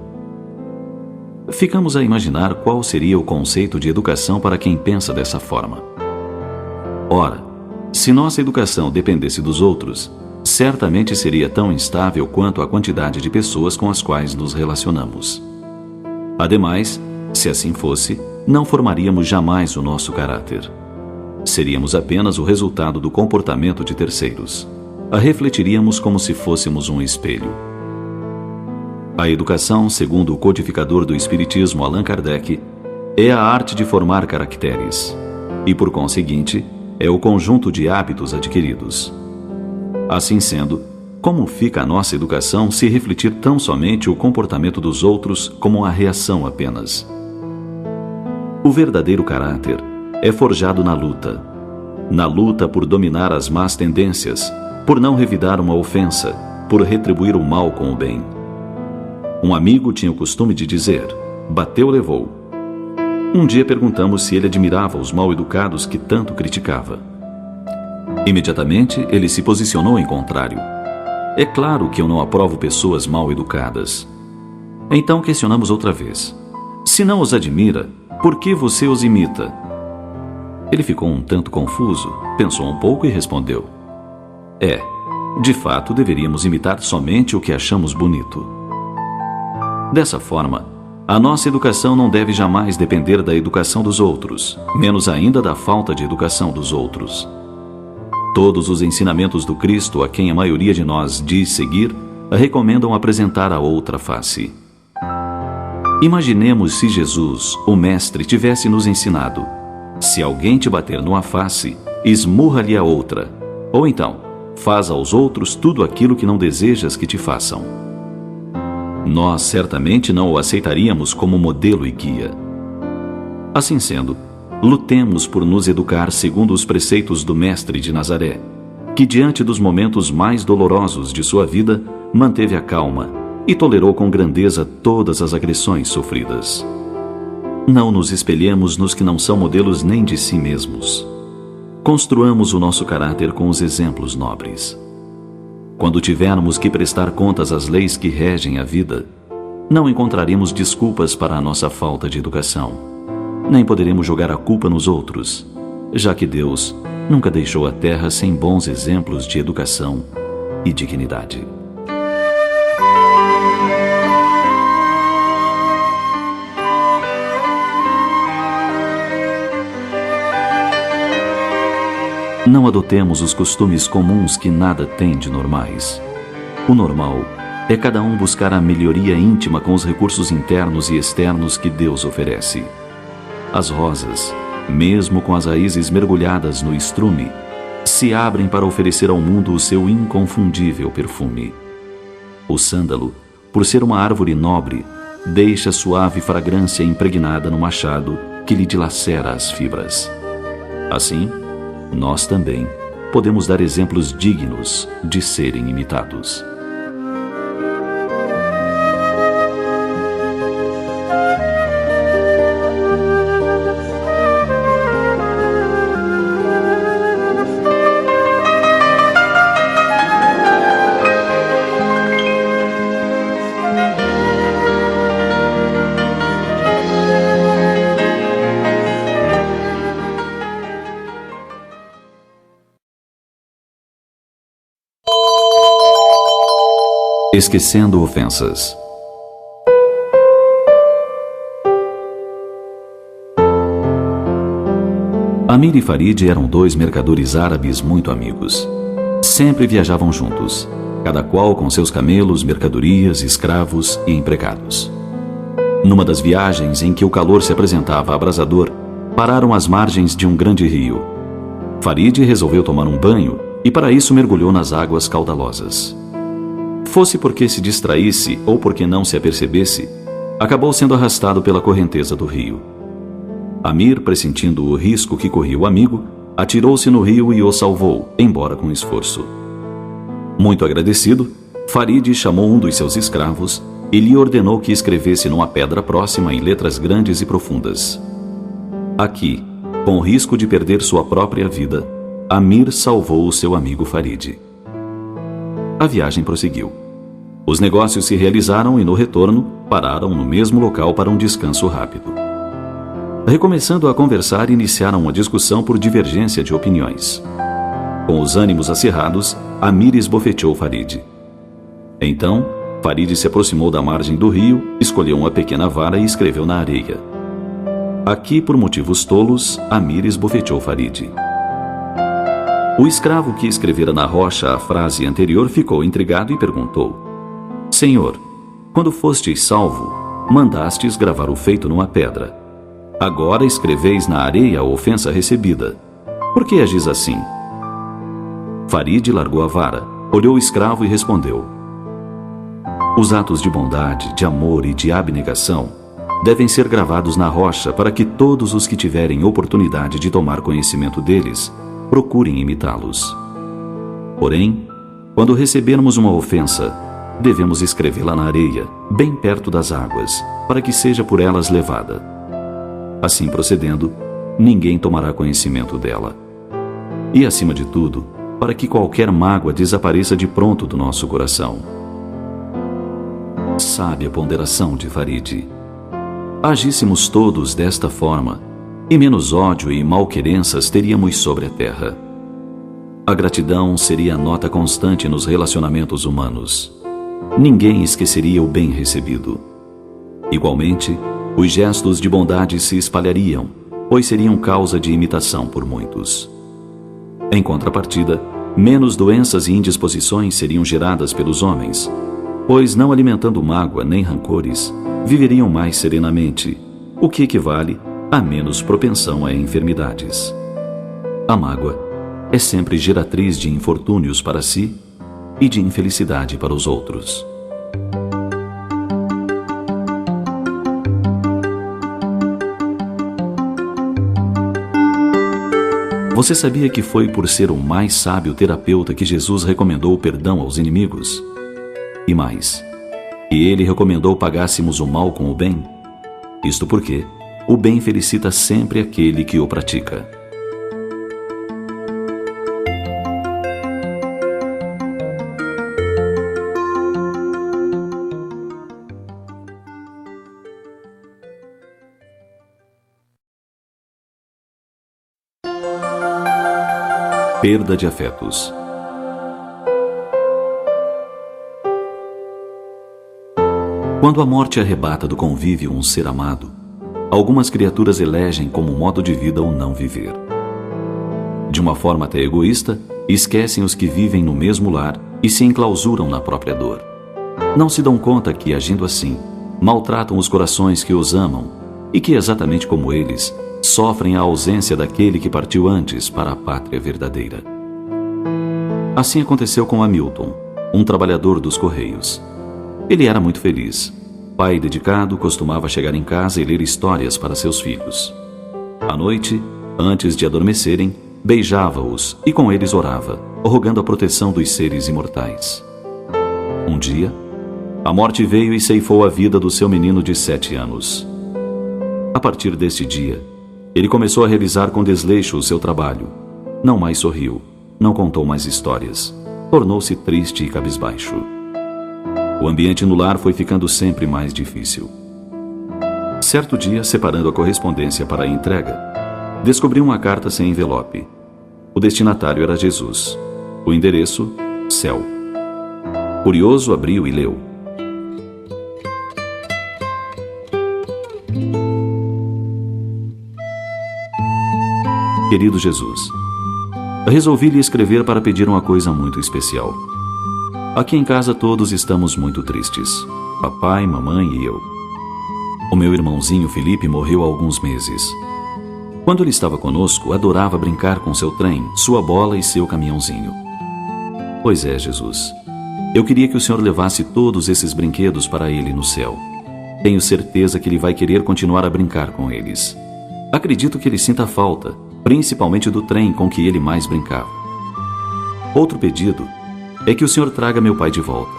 Ficamos a imaginar qual seria o conceito de educação para quem pensa dessa forma. Ora, se nossa educação dependesse dos outros, certamente seria tão instável quanto a quantidade de pessoas com as quais nos relacionamos. Ademais, se assim fosse, não formaríamos jamais o nosso caráter. Seríamos apenas o resultado do comportamento de terceiros. A refletiríamos como se fôssemos um espelho. A educação, segundo o codificador do Espiritismo Allan Kardec, é a arte de formar caracteres e, por conseguinte, é o conjunto de hábitos adquiridos. Assim sendo, como fica a nossa educação se refletir tão somente o comportamento dos outros como uma reação apenas? O verdadeiro caráter é forjado na luta por dominar as más tendências, por não revidar uma ofensa, por retribuir o mal com o bem. Um amigo tinha o costume de dizer: bateu, levou. Um dia perguntamos se ele admirava os mal-educados que tanto criticava. Imediatamente, ele se posicionou em contrário. É claro que eu não aprovo pessoas mal-educadas. Então questionamos outra vez: se não os admira, por que você os imita? Ele ficou um tanto confuso, pensou um pouco e respondeu: de fato deveríamos imitar somente o que achamos bonito. Dessa forma, a nossa educação não deve jamais depender da educação dos outros, menos ainda da falta de educação dos outros. Todos os ensinamentos do Cristo, a quem a maioria de nós diz seguir, recomendam apresentar a outra face. Imaginemos se Jesus, o Mestre, tivesse nos ensinado: se alguém te bater numa face, esmurra-lhe a outra. Ou então, faz aos outros tudo aquilo que não desejas que te façam. Nós certamente não o aceitaríamos como modelo e guia. Assim sendo, lutemos por nos educar segundo os preceitos do Mestre de Nazaré, que diante dos momentos mais dolorosos de sua vida, manteve a calma e tolerou com grandeza todas as agressões sofridas. Não nos espelhemos nos que não são modelos nem de si mesmos. Construamos o nosso caráter com os exemplos nobres. Quando tivermos que prestar contas às leis que regem a vida, não encontraremos desculpas para a nossa falta de educação. Nem poderemos jogar a culpa nos outros, já que Deus nunca deixou a terra sem bons exemplos de educação e dignidade. Não adotemos os costumes comuns que nada têm de normais. O normal é cada um buscar a melhoria íntima com os recursos internos e externos que Deus oferece. As rosas, mesmo com as raízes mergulhadas no estrume, se abrem para oferecer ao mundo o seu inconfundível perfume. O sândalo, por ser uma árvore nobre, deixa suave fragrância impregnada no machado que lhe dilacera as fibras. Assim, nós também podemos dar exemplos dignos de serem imitados. Esquecendo ofensas. Amir e Farid eram dois mercadores árabes muito amigos. Sempre viajavam juntos, cada qual com seus camelos, mercadorias, escravos e empregados. Numa das viagens em que o calor se apresentava abrasador, pararam às margens de um grande rio. Farid resolveu tomar um banho e para isso mergulhou nas águas caudalosas. Fosse porque se distraísse ou porque não se apercebesse, acabou sendo arrastado pela correnteza do rio. Amir, pressentindo o risco que corria o amigo, atirou-se no rio e o salvou, embora com esforço. Muito agradecido, Farid chamou um dos seus escravos e lhe ordenou que escrevesse numa pedra próxima em letras grandes e profundas: aqui, com o risco de perder sua própria vida, Amir salvou o seu amigo Farid. A viagem prosseguiu. Os negócios se realizaram e, no retorno, pararam no mesmo local para um descanso rápido. Recomeçando a conversar, iniciaram uma discussão por divergência de opiniões. Com os ânimos acirrados, Amir esbofeteou Farid. Então, Farid se aproximou da margem do rio, escolheu uma pequena vara e escreveu na areia. Aqui, por motivos tolos, Amir esbofeteou Farid. O escravo que escrevera na rocha a frase anterior ficou intrigado e perguntou: Senhor, quando fostes salvo, mandastes gravar o feito numa pedra. Agora escreveis na areia a ofensa recebida. Por que agis assim? Farid largou a vara, olhou o escravo e respondeu: Os atos de bondade, de amor e de abnegação devem ser gravados na rocha para que todos os que tiverem oportunidade de tomar conhecimento deles procurem imitá-los. Porém, quando recebermos uma ofensa, devemos escrevê-la na areia, bem perto das águas, para que seja por elas levada. Assim procedendo, ninguém tomará conhecimento dela. E, acima de tudo, para que qualquer mágoa desapareça de pronto do nosso coração. Sábia ponderação de Farid. Agíssemos todos desta forma, e menos ódio e malquerenças teríamos sobre a terra. A gratidão seria a nota constante nos relacionamentos humanos. Ninguém esqueceria o bem recebido. Igualmente, os gestos de bondade se espalhariam, pois seriam causa de imitação por muitos. Em contrapartida, menos doenças e indisposições seriam geradas pelos homens, pois, não alimentando mágoa nem rancores, viveriam mais serenamente, o que equivale a menos propensão a enfermidades. A mágoa é sempre geratriz de infortúnios para si e de infelicidade para os outros. Você sabia que foi por ser o mais sábio terapeuta que Jesus recomendou o perdão aos inimigos? E mais, que ele recomendou pagássemos o mal com o bem? Isto porque o bem felicita sempre aquele que o pratica. Perda de afetos. Quando a morte arrebata do convívio um ser amado, algumas criaturas elegem como modo de vida o não viver. De uma forma até egoísta, esquecem os que vivem no mesmo lar e se enclausuram na própria dor. Não se dão conta que, agindo assim, maltratam os corações que os amam e que, exatamente como eles, sofrem a ausência daquele que partiu antes para a pátria verdadeira. Assim aconteceu com Hamilton, um trabalhador dos Correios. Ele era muito feliz. Pai dedicado, costumava chegar em casa e ler histórias para seus filhos. À noite, antes de adormecerem, beijava-os e com eles orava, rogando a proteção dos seres imortais. Um dia, a morte veio e ceifou a vida do seu menino de 7 anos. A partir deste dia, ele começou a realizar com desleixo o seu trabalho. Não mais sorriu, não contou mais histórias. Tornou-se triste e cabisbaixo. O ambiente no lar foi ficando sempre mais difícil. Certo dia, separando a correspondência para a entrega, descobriu uma carta sem envelope. O destinatário era Jesus. O endereço, céu. Curioso, abriu e leu. Querido Jesus, resolvi lhe escrever para pedir uma coisa muito especial. Aqui em casa todos estamos muito tristes. Papai, mamãe e eu. O meu irmãozinho Felipe morreu há alguns meses. Quando ele estava conosco, adorava brincar com seu trem, sua bola e seu caminhãozinho. Pois é, Jesus. Eu queria que o Senhor levasse todos esses brinquedos para ele no céu. Tenho certeza que ele vai querer continuar a brincar com eles. Acredito que ele sinta falta, principalmente do trem com que ele mais brincava. Outro pedido é que o Senhor traga meu pai de volta.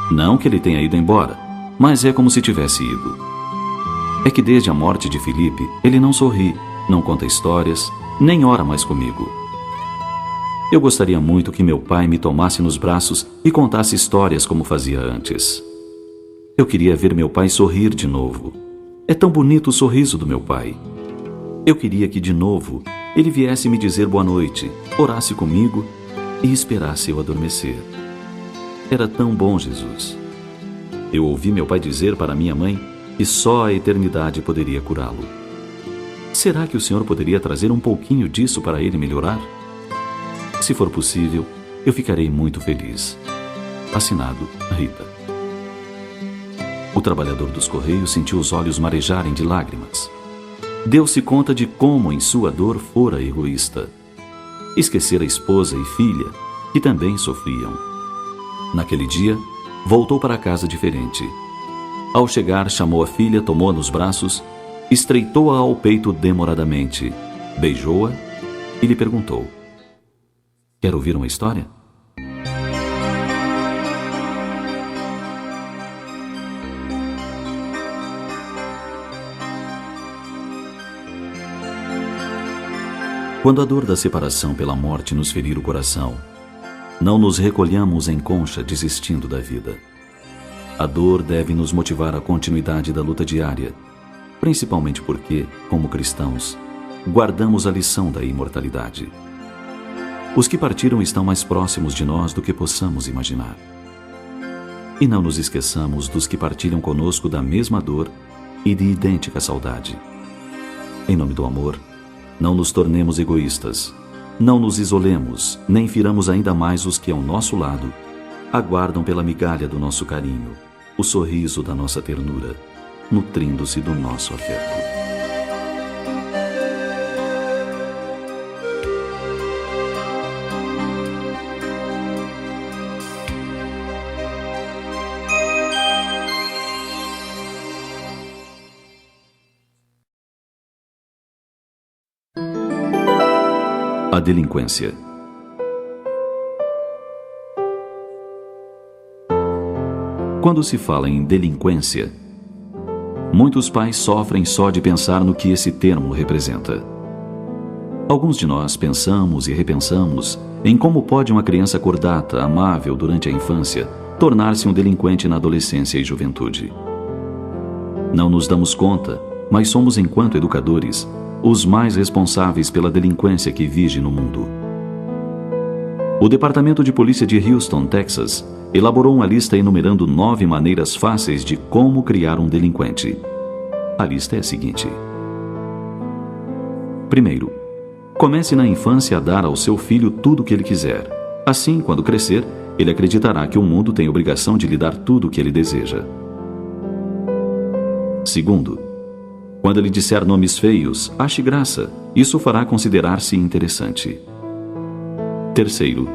Não que ele tenha ido embora, mas é como se tivesse ido. É que desde a morte de Felipe, ele não sorri, não conta histórias, nem ora mais comigo. Eu gostaria muito que meu pai me tomasse nos braços e contasse histórias como fazia antes. Eu queria ver meu pai sorrir de novo. É tão bonito o sorriso do meu pai. Eu queria que, de novo, ele viesse me dizer boa noite, orasse comigo e esperasse eu adormecer. Era tão bom, Jesus. Eu ouvi meu pai dizer para minha mãe que só a eternidade poderia curá-lo. Será que o Senhor poderia trazer um pouquinho disso para ele melhorar? Se for possível, eu ficarei muito feliz. Assinado, Rita. O trabalhador dos Correios sentiu os olhos marejarem de lágrimas. Deu-se conta de como em sua dor fora egoísta. Esquecera a esposa e filha, que também sofriam. Naquele dia, voltou para casa diferente. Ao chegar, chamou a filha, tomou-a nos braços, estreitou-a ao peito demoradamente, beijou-a e lhe perguntou: quer ouvir uma história? Quando a dor da separação pela morte nos ferir o coração, não nos recolhamos em concha desistindo da vida. A dor deve nos motivar à continuidade da luta diária, principalmente porque, como cristãos, guardamos a lição da imortalidade. Os que partiram estão mais próximos de nós do que possamos imaginar. E não nos esqueçamos dos que partilham conosco da mesma dor e de idêntica saudade. Em nome do amor, não nos tornemos egoístas, não nos isolemos, nem firamos ainda mais os que ao nosso lado aguardam pela migalha do nosso carinho, o sorriso da nossa ternura, nutrindo-se do nosso afeto. A delinquência. Quando se fala em delinquência, muitos pais sofrem só de pensar no que esse termo representa. Alguns de nós pensamos e repensamos em como pode uma criança cordata, amável durante a infância, tornar-se um delinquente na adolescência e juventude. Não nos damos conta, mas somos, enquanto educadores, os mais responsáveis pela delinquência que vige no mundo. O Departamento de Polícia de Houston, Texas, elaborou uma lista enumerando 9 maneiras fáceis de como criar um delinquente. A lista é a seguinte. Primeiro, comece na infância a dar ao seu filho tudo o que ele quiser. Assim, quando crescer, ele acreditará que o mundo tem obrigação de lhe dar tudo o que ele deseja. Segundo, quando ele disser nomes feios, ache graça. Isso o fará considerar-se interessante. Terceiro,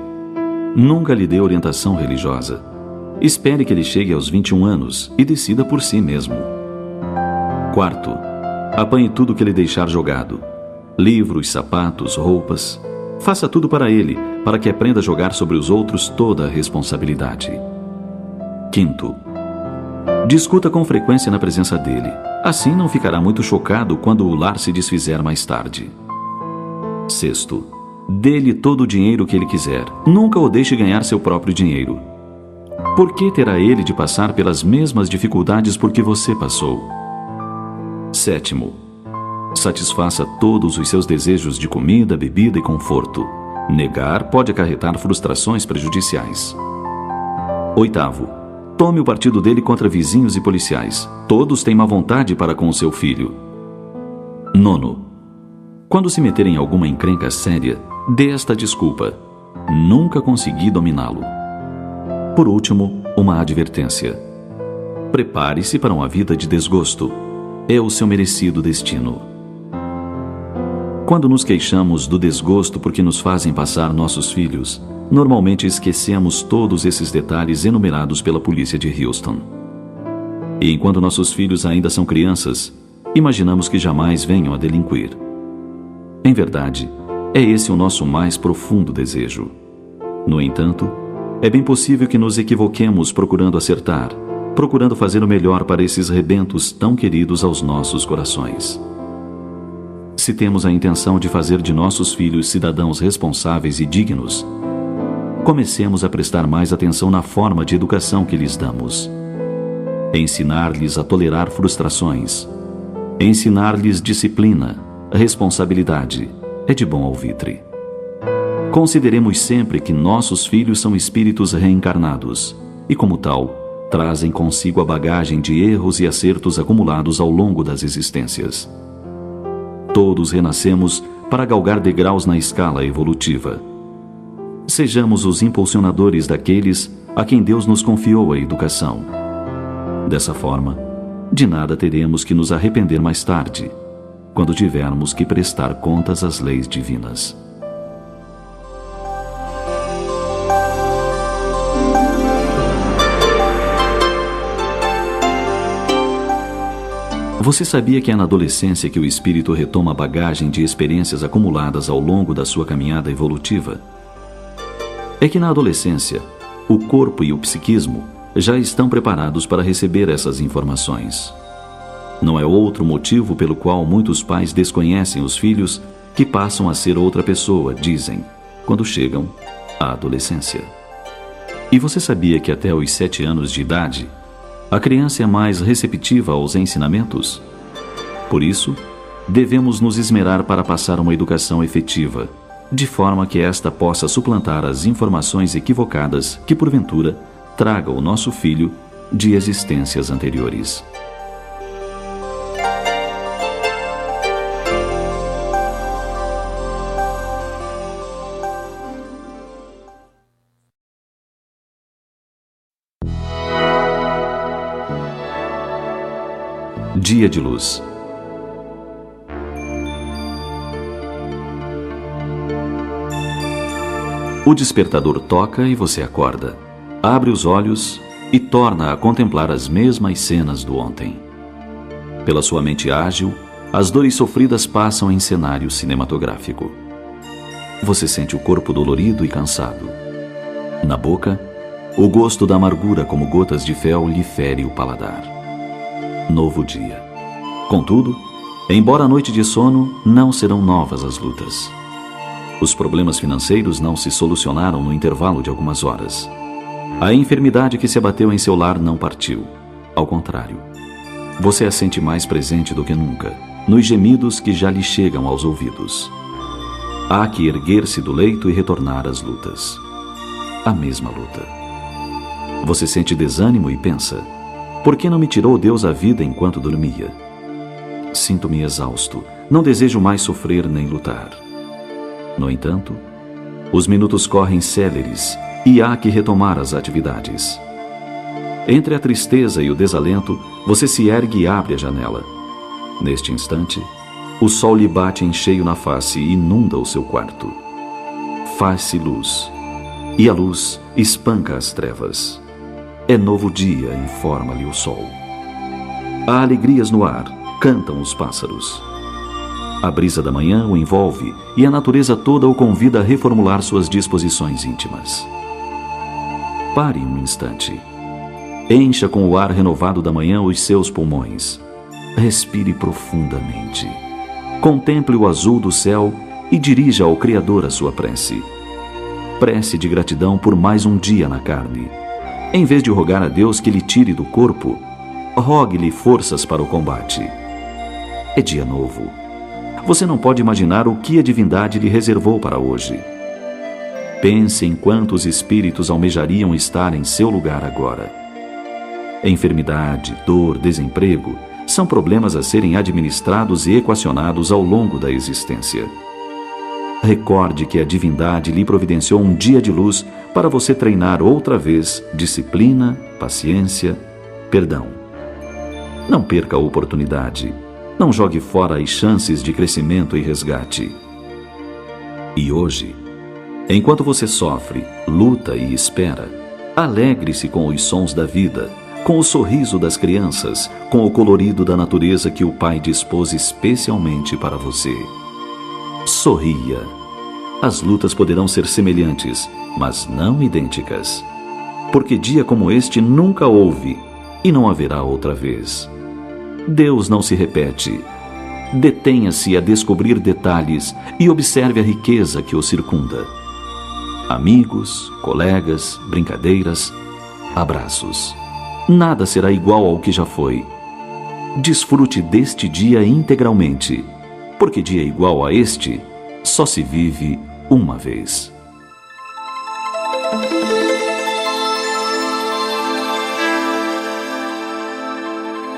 nunca lhe dê orientação religiosa. Espere que ele chegue aos 21 anos e decida por si mesmo. Quarto, apanhe tudo que ele deixar jogado. Livros, sapatos, roupas. Faça tudo para ele, para que aprenda a jogar sobre os outros toda a responsabilidade. Quinto, discuta com frequência na presença dele. Assim não ficará muito chocado quando o lar se desfizer mais tarde. Sexto, dê-lhe todo o dinheiro que ele quiser. Nunca o deixe ganhar seu próprio dinheiro. Por que terá ele de passar pelas mesmas dificuldades por que você passou? Sétimo, satisfaça todos os seus desejos de comida, bebida e conforto. Negar pode acarretar frustrações prejudiciais. Oitavo, tome o partido dele contra vizinhos e policiais. Todos têm má vontade para com o seu filho. Nono, quando se meter em alguma encrenca séria, dê esta desculpa: nunca consegui dominá-lo. Por último, uma advertência: prepare-se para uma vida de desgosto. É o seu merecido destino. Quando nos queixamos do desgosto porque nos fazem passar nossos filhos, normalmente esquecemos todos esses detalhes enumerados pela polícia de Houston. E enquanto nossos filhos ainda são crianças, imaginamos que jamais venham a delinquir. Em verdade, é esse o nosso mais profundo desejo. No entanto, é bem possível que nos equivoquemos procurando acertar, procurando fazer o melhor para esses rebentos tão queridos aos nossos corações. Se temos a intenção de fazer de nossos filhos cidadãos responsáveis e dignos, comecemos a prestar mais atenção na forma de educação que lhes damos. Ensinar-lhes a tolerar frustrações, ensinar-lhes disciplina, responsabilidade, é de bom alvitre. Consideremos sempre que nossos filhos são espíritos reencarnados e, como tal, trazem consigo a bagagem de erros e acertos acumulados ao longo das existências. Todos renascemos para galgar degraus na escala evolutiva. Sejamos os impulsionadores daqueles a quem Deus nos confiou a educação. Dessa forma, de nada teremos que nos arrepender mais tarde, quando tivermos que prestar contas às leis divinas. Você sabia que é na adolescência que o espírito retoma a bagagem de experiências acumuladas ao longo da sua caminhada evolutiva? É que na adolescência, o corpo e o psiquismo já estão preparados para receber essas informações. Não é outro motivo pelo qual muitos pais desconhecem os filhos que passam a ser outra pessoa, dizem, quando chegam à adolescência. E você sabia que até os 7 anos de idade, a criança é mais receptiva aos ensinamentos? Por isso, devemos nos esmerar para passar uma educação efetiva, de forma que esta possa suplantar as informações equivocadas que, porventura, traga o nosso filho de existências anteriores. Dia de luz. O despertador toca e você acorda. Abre os olhos e torna a contemplar as mesmas cenas do ontem. Pela sua mente ágil, as dores sofridas passam em cenário cinematográfico. Você sente o corpo dolorido e cansado. Na boca, o gosto da amargura como gotas de fel lhe fere o paladar. Novo dia. Contudo, embora a noite de sono, não serão novas as lutas. Os problemas financeiros não se solucionaram no intervalo de algumas horas. A enfermidade que se abateu em seu lar não partiu. Ao contrário, você a sente mais presente do que nunca, nos gemidos que já lhe chegam aos ouvidos. Há que erguer-se do leito e retornar às lutas. A mesma luta. Você sente desânimo e pensa: por que não me tirou Deus a vida enquanto dormia? Sinto-me exausto, não desejo mais sofrer nem lutar. No entanto, Os minutos correm céleres e há que retomar as atividades. Entre a tristeza e o desalento, você se ergue e abre a janela. Neste instante, o sol lhe bate em cheio na face e inunda o seu quarto. Faz-se luz, e a luz espanca as trevas. É novo dia, informa-lhe o sol. Há alegrias no ar, cantam os pássaros. A brisa da manhã o envolve e a natureza toda o convida a reformular suas disposições íntimas. Pare um instante. Encha com o ar renovado da manhã os seus pulmões. Respire profundamente. Contemple o azul do céu e dirija ao Criador a sua prece. Prece de gratidão por mais um dia na carne. Em vez de rogar a Deus que lhe tire do corpo, rogue-lhe forças para o combate. É dia novo. Você não pode imaginar o que a divindade lhe reservou para hoje. Pense em quantos espíritos almejariam estar em seu lugar agora. Enfermidade, dor, desemprego são problemas a serem administrados e equacionados ao longo da existência. Recorde que a divindade lhe providenciou um dia de luz para você treinar outra vez disciplina, paciência, perdão. Não perca a oportunidade. Não jogue fora as chances de crescimento e resgate. E hoje, enquanto você sofre, luta e espera, alegre-se com os sons da vida, com o sorriso das crianças, com o colorido da natureza que o Pai dispôs especialmente para você. Sorria. As lutas poderão ser semelhantes, mas não idênticas. Porque dia como este nunca houve e não haverá outra vez. Deus não se repete. Detenha-se a descobrir detalhes e observe a riqueza que o circunda. Amigos, colegas, brincadeiras, abraços. Nada será igual ao que já foi. Desfrute deste dia integralmente, porque dia igual a este só se vive uma vez.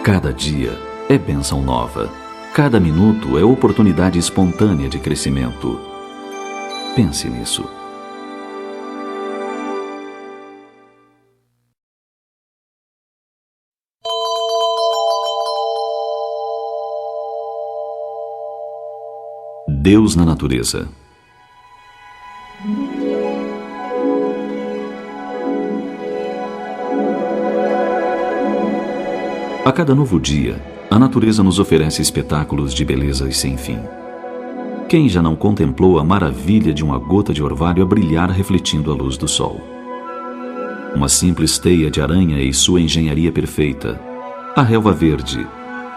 Cada dia é bênção nova. Cada minuto é oportunidade espontânea de crescimento. Pense nisso. Deus na natureza. A cada novo dia, a natureza nos oferece espetáculos de belezas sem fim. Quem já não contemplou a maravilha de uma gota de orvalho a brilhar refletindo a luz do sol? Uma simples teia de aranha e sua engenharia perfeita, a relva verde,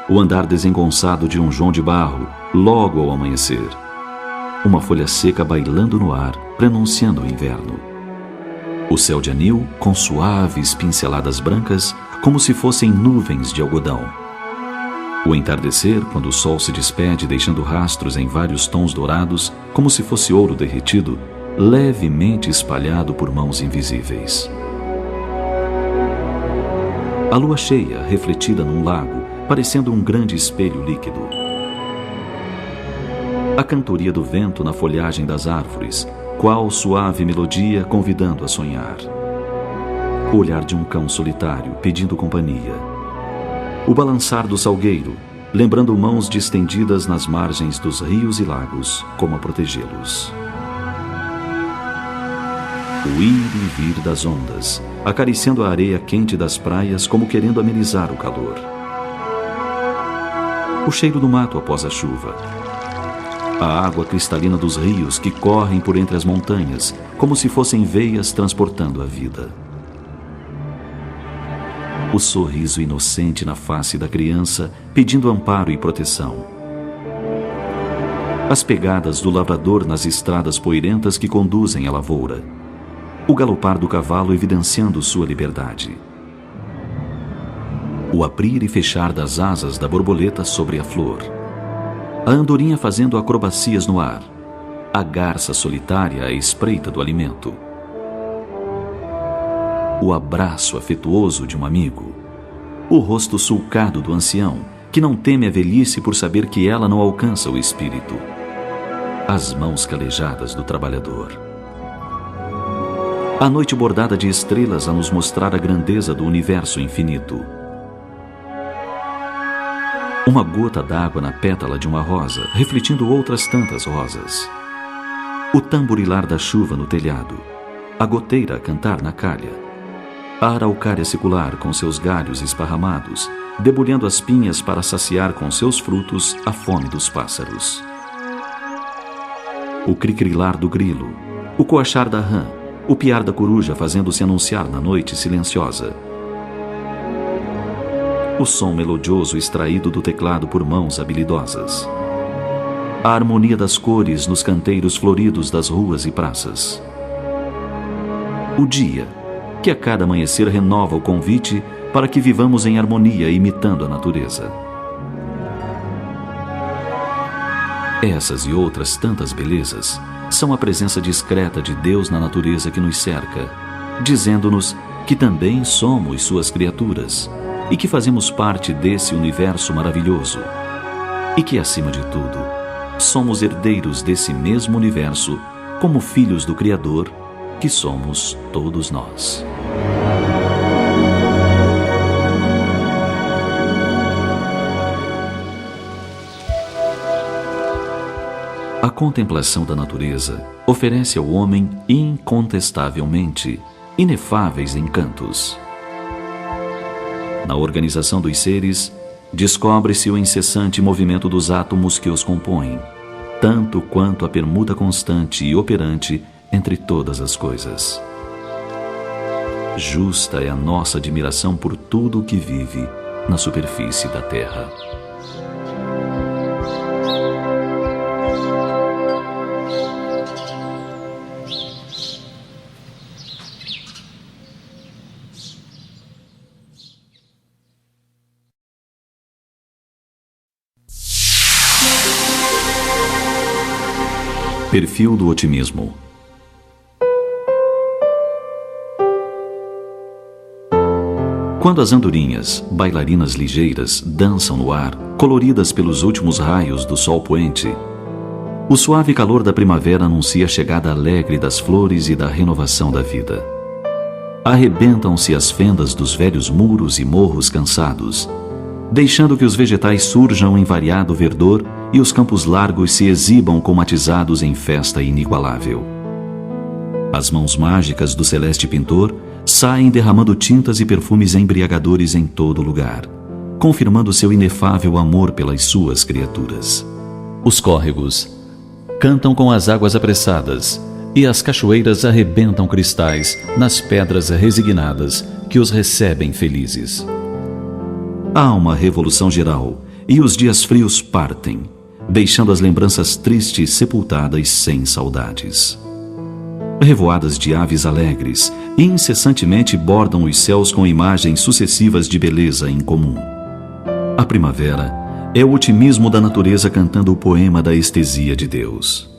o andar desengonçado de um João de barro logo ao amanhecer, uma folha seca bailando no ar, prenunciando o inverno. O céu de anil com suaves pinceladas brancas, como se fossem nuvens de algodão. O entardecer, quando o sol se despede deixando rastros em vários tons dourados, como se fosse ouro derretido, levemente espalhado por mãos invisíveis. A lua cheia, refletida num lago, parecendo um grande espelho líquido. A cantoria do vento na folhagem das árvores, qual suave melodia convidando a sonhar. O olhar de um cão solitário pedindo companhia. O balançar do salgueiro, lembrando mãos distendidas nas margens dos rios e lagos, como a protegê-los. O ir e vir das ondas, acariciando a areia quente das praias como querendo amenizar o calor. O cheiro do mato após a chuva. A água cristalina dos rios que correm por entre as montanhas, como se fossem veias transportando a vida. O sorriso inocente na face da criança, pedindo amparo e proteção. As pegadas do lavrador nas estradas poeirentas que conduzem à lavoura. O galopar do cavalo evidenciando sua liberdade. O abrir e fechar das asas da borboleta sobre a flor. A andorinha fazendo acrobacias no ar. A garça solitária à espreita do alimento. O abraço afetuoso de um amigo. O rosto sulcado do ancião, que não teme a velhice por saber que ela não alcança o espírito. As mãos calejadas do trabalhador. A noite bordada de estrelas a nos mostrar a grandeza do universo infinito. Uma gota d'água na pétala de uma rosa, refletindo outras tantas rosas. O tamborilar da chuva no telhado. A goteira a cantar na calha. A araucária secular com seus galhos esparramados, debulhando as pinhas para saciar com seus frutos a fome dos pássaros. O cricrilar do grilo, o coachar da rã, o piar da coruja fazendo-se anunciar na noite silenciosa. O som melodioso extraído do teclado por mãos habilidosas. A harmonia das cores nos canteiros floridos das ruas e praças. O dia, que a cada amanhecer renova o convite para que vivamos em harmonia imitando a natureza. Essas e outras tantas belezas são a presença discreta de Deus na natureza que nos cerca, dizendo-nos que também somos suas criaturas e que fazemos parte desse universo maravilhoso e que, acima de tudo, somos herdeiros desse mesmo universo como filhos do Criador, que somos todos nós. A contemplação da natureza oferece ao homem incontestavelmente inefáveis encantos. Na organização dos seres, descobre-se o incessante movimento dos átomos que os compõem, tanto quanto a permuta constante e operante entre todas as coisas. Justa é a nossa admiração por tudo o que vive na superfície da terra. Perfil do otimismo. Quando as andorinhas, bailarinas ligeiras, dançam no ar, coloridas pelos últimos raios do sol poente, o suave calor da primavera anuncia a chegada alegre das flores e da renovação da vida. Arrebentam-se as fendas dos velhos muros e morros cansados, deixando que os vegetais surjam em variado verdor e os campos largos se exibam comatizados em festa inigualável. As mãos mágicas do celeste pintor saem derramando tintas e perfumes embriagadores em todo lugar, confirmando seu inefável amor pelas suas criaturas. Os córregos cantam com as águas apressadas e as cachoeiras arrebentam cristais nas pedras resignadas que os recebem felizes. Há uma revolução geral e os dias frios partem, deixando as lembranças tristes sepultadas sem saudades. Revoadas de aves alegres incessantemente bordam os céus com imagens sucessivas de beleza incomum. A primavera é o otimismo da natureza cantando o poema da estesia de Deus.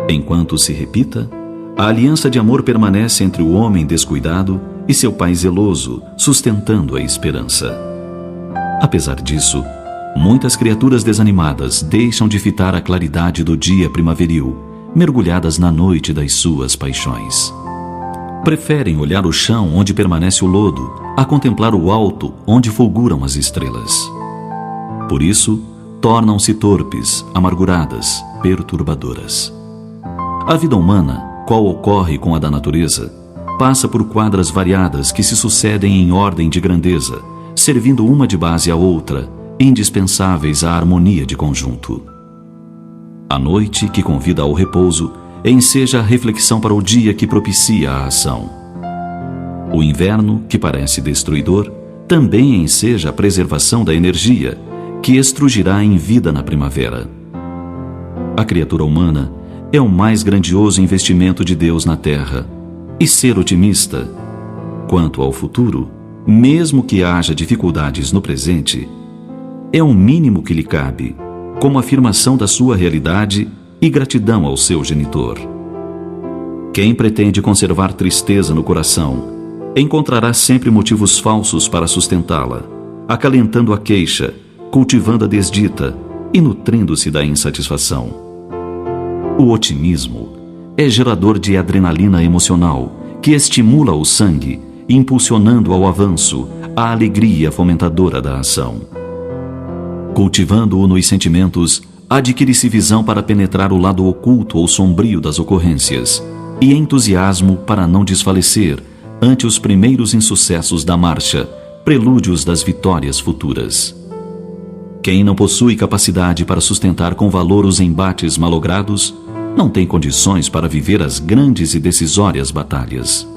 Enquanto se repita, a aliança de amor permanece entre o homem descuidado e seu pai zeloso, sustentando a esperança. Apesar disso, muitas criaturas desanimadas deixam de fitar a claridade do dia primaveril, mergulhadas na noite das suas paixões. Preferem olhar o chão onde permanece o lodo, a contemplar o alto onde fulguram as estrelas. Por isso, tornam-se torpes, amarguradas, perturbadoras. A vida humana, qual ocorre com a da natureza, passa por quadras variadas que se sucedem em ordem de grandeza, servindo uma de base à outra, indispensáveis à harmonia de conjunto. A noite, que convida ao repouso, enseja a reflexão para o dia que propicia a ação. O inverno, que parece destruidor, também enseja a preservação da energia, que estrugirá em vida na primavera. A criatura humana é o mais grandioso investimento de Deus na terra, e ser otimista, quanto ao futuro, mesmo que haja dificuldades no presente, é o mínimo que lhe cabe, como afirmação da sua realidade e gratidão ao seu genitor. Quem pretende conservar tristeza no coração, encontrará sempre motivos falsos para sustentá-la, acalentando a queixa, cultivando a desdita e nutrindo-se da insatisfação. O otimismo é gerador de adrenalina emocional, que estimula o sangue, impulsionando ao avanço, a alegria fomentadora da ação. Cultivando-o nos sentimentos, adquire-se visão para penetrar o lado oculto ou sombrio das ocorrências, e entusiasmo para não desfalecer ante os primeiros insucessos da marcha, prelúdios das vitórias futuras. Quem não possui capacidade para sustentar com valor os embates malogrados, não tem condições para viver as grandes e decisórias batalhas.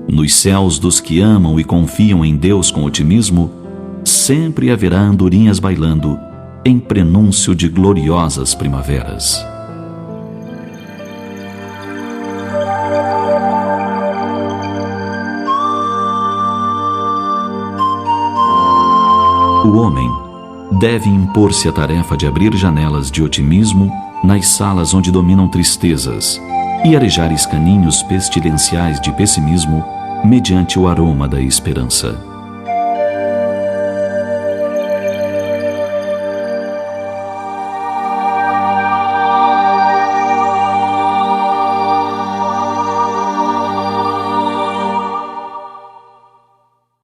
Nos céus dos que amam e confiam em Deus com otimismo, sempre haverá andorinhas bailando em prenúncio de gloriosas primaveras. O homem deve impor-se a tarefa de abrir janelas de otimismo nas salas onde dominam tristezas e arejar escaninhos pestilenciais de pessimismo mediante o aroma da esperança.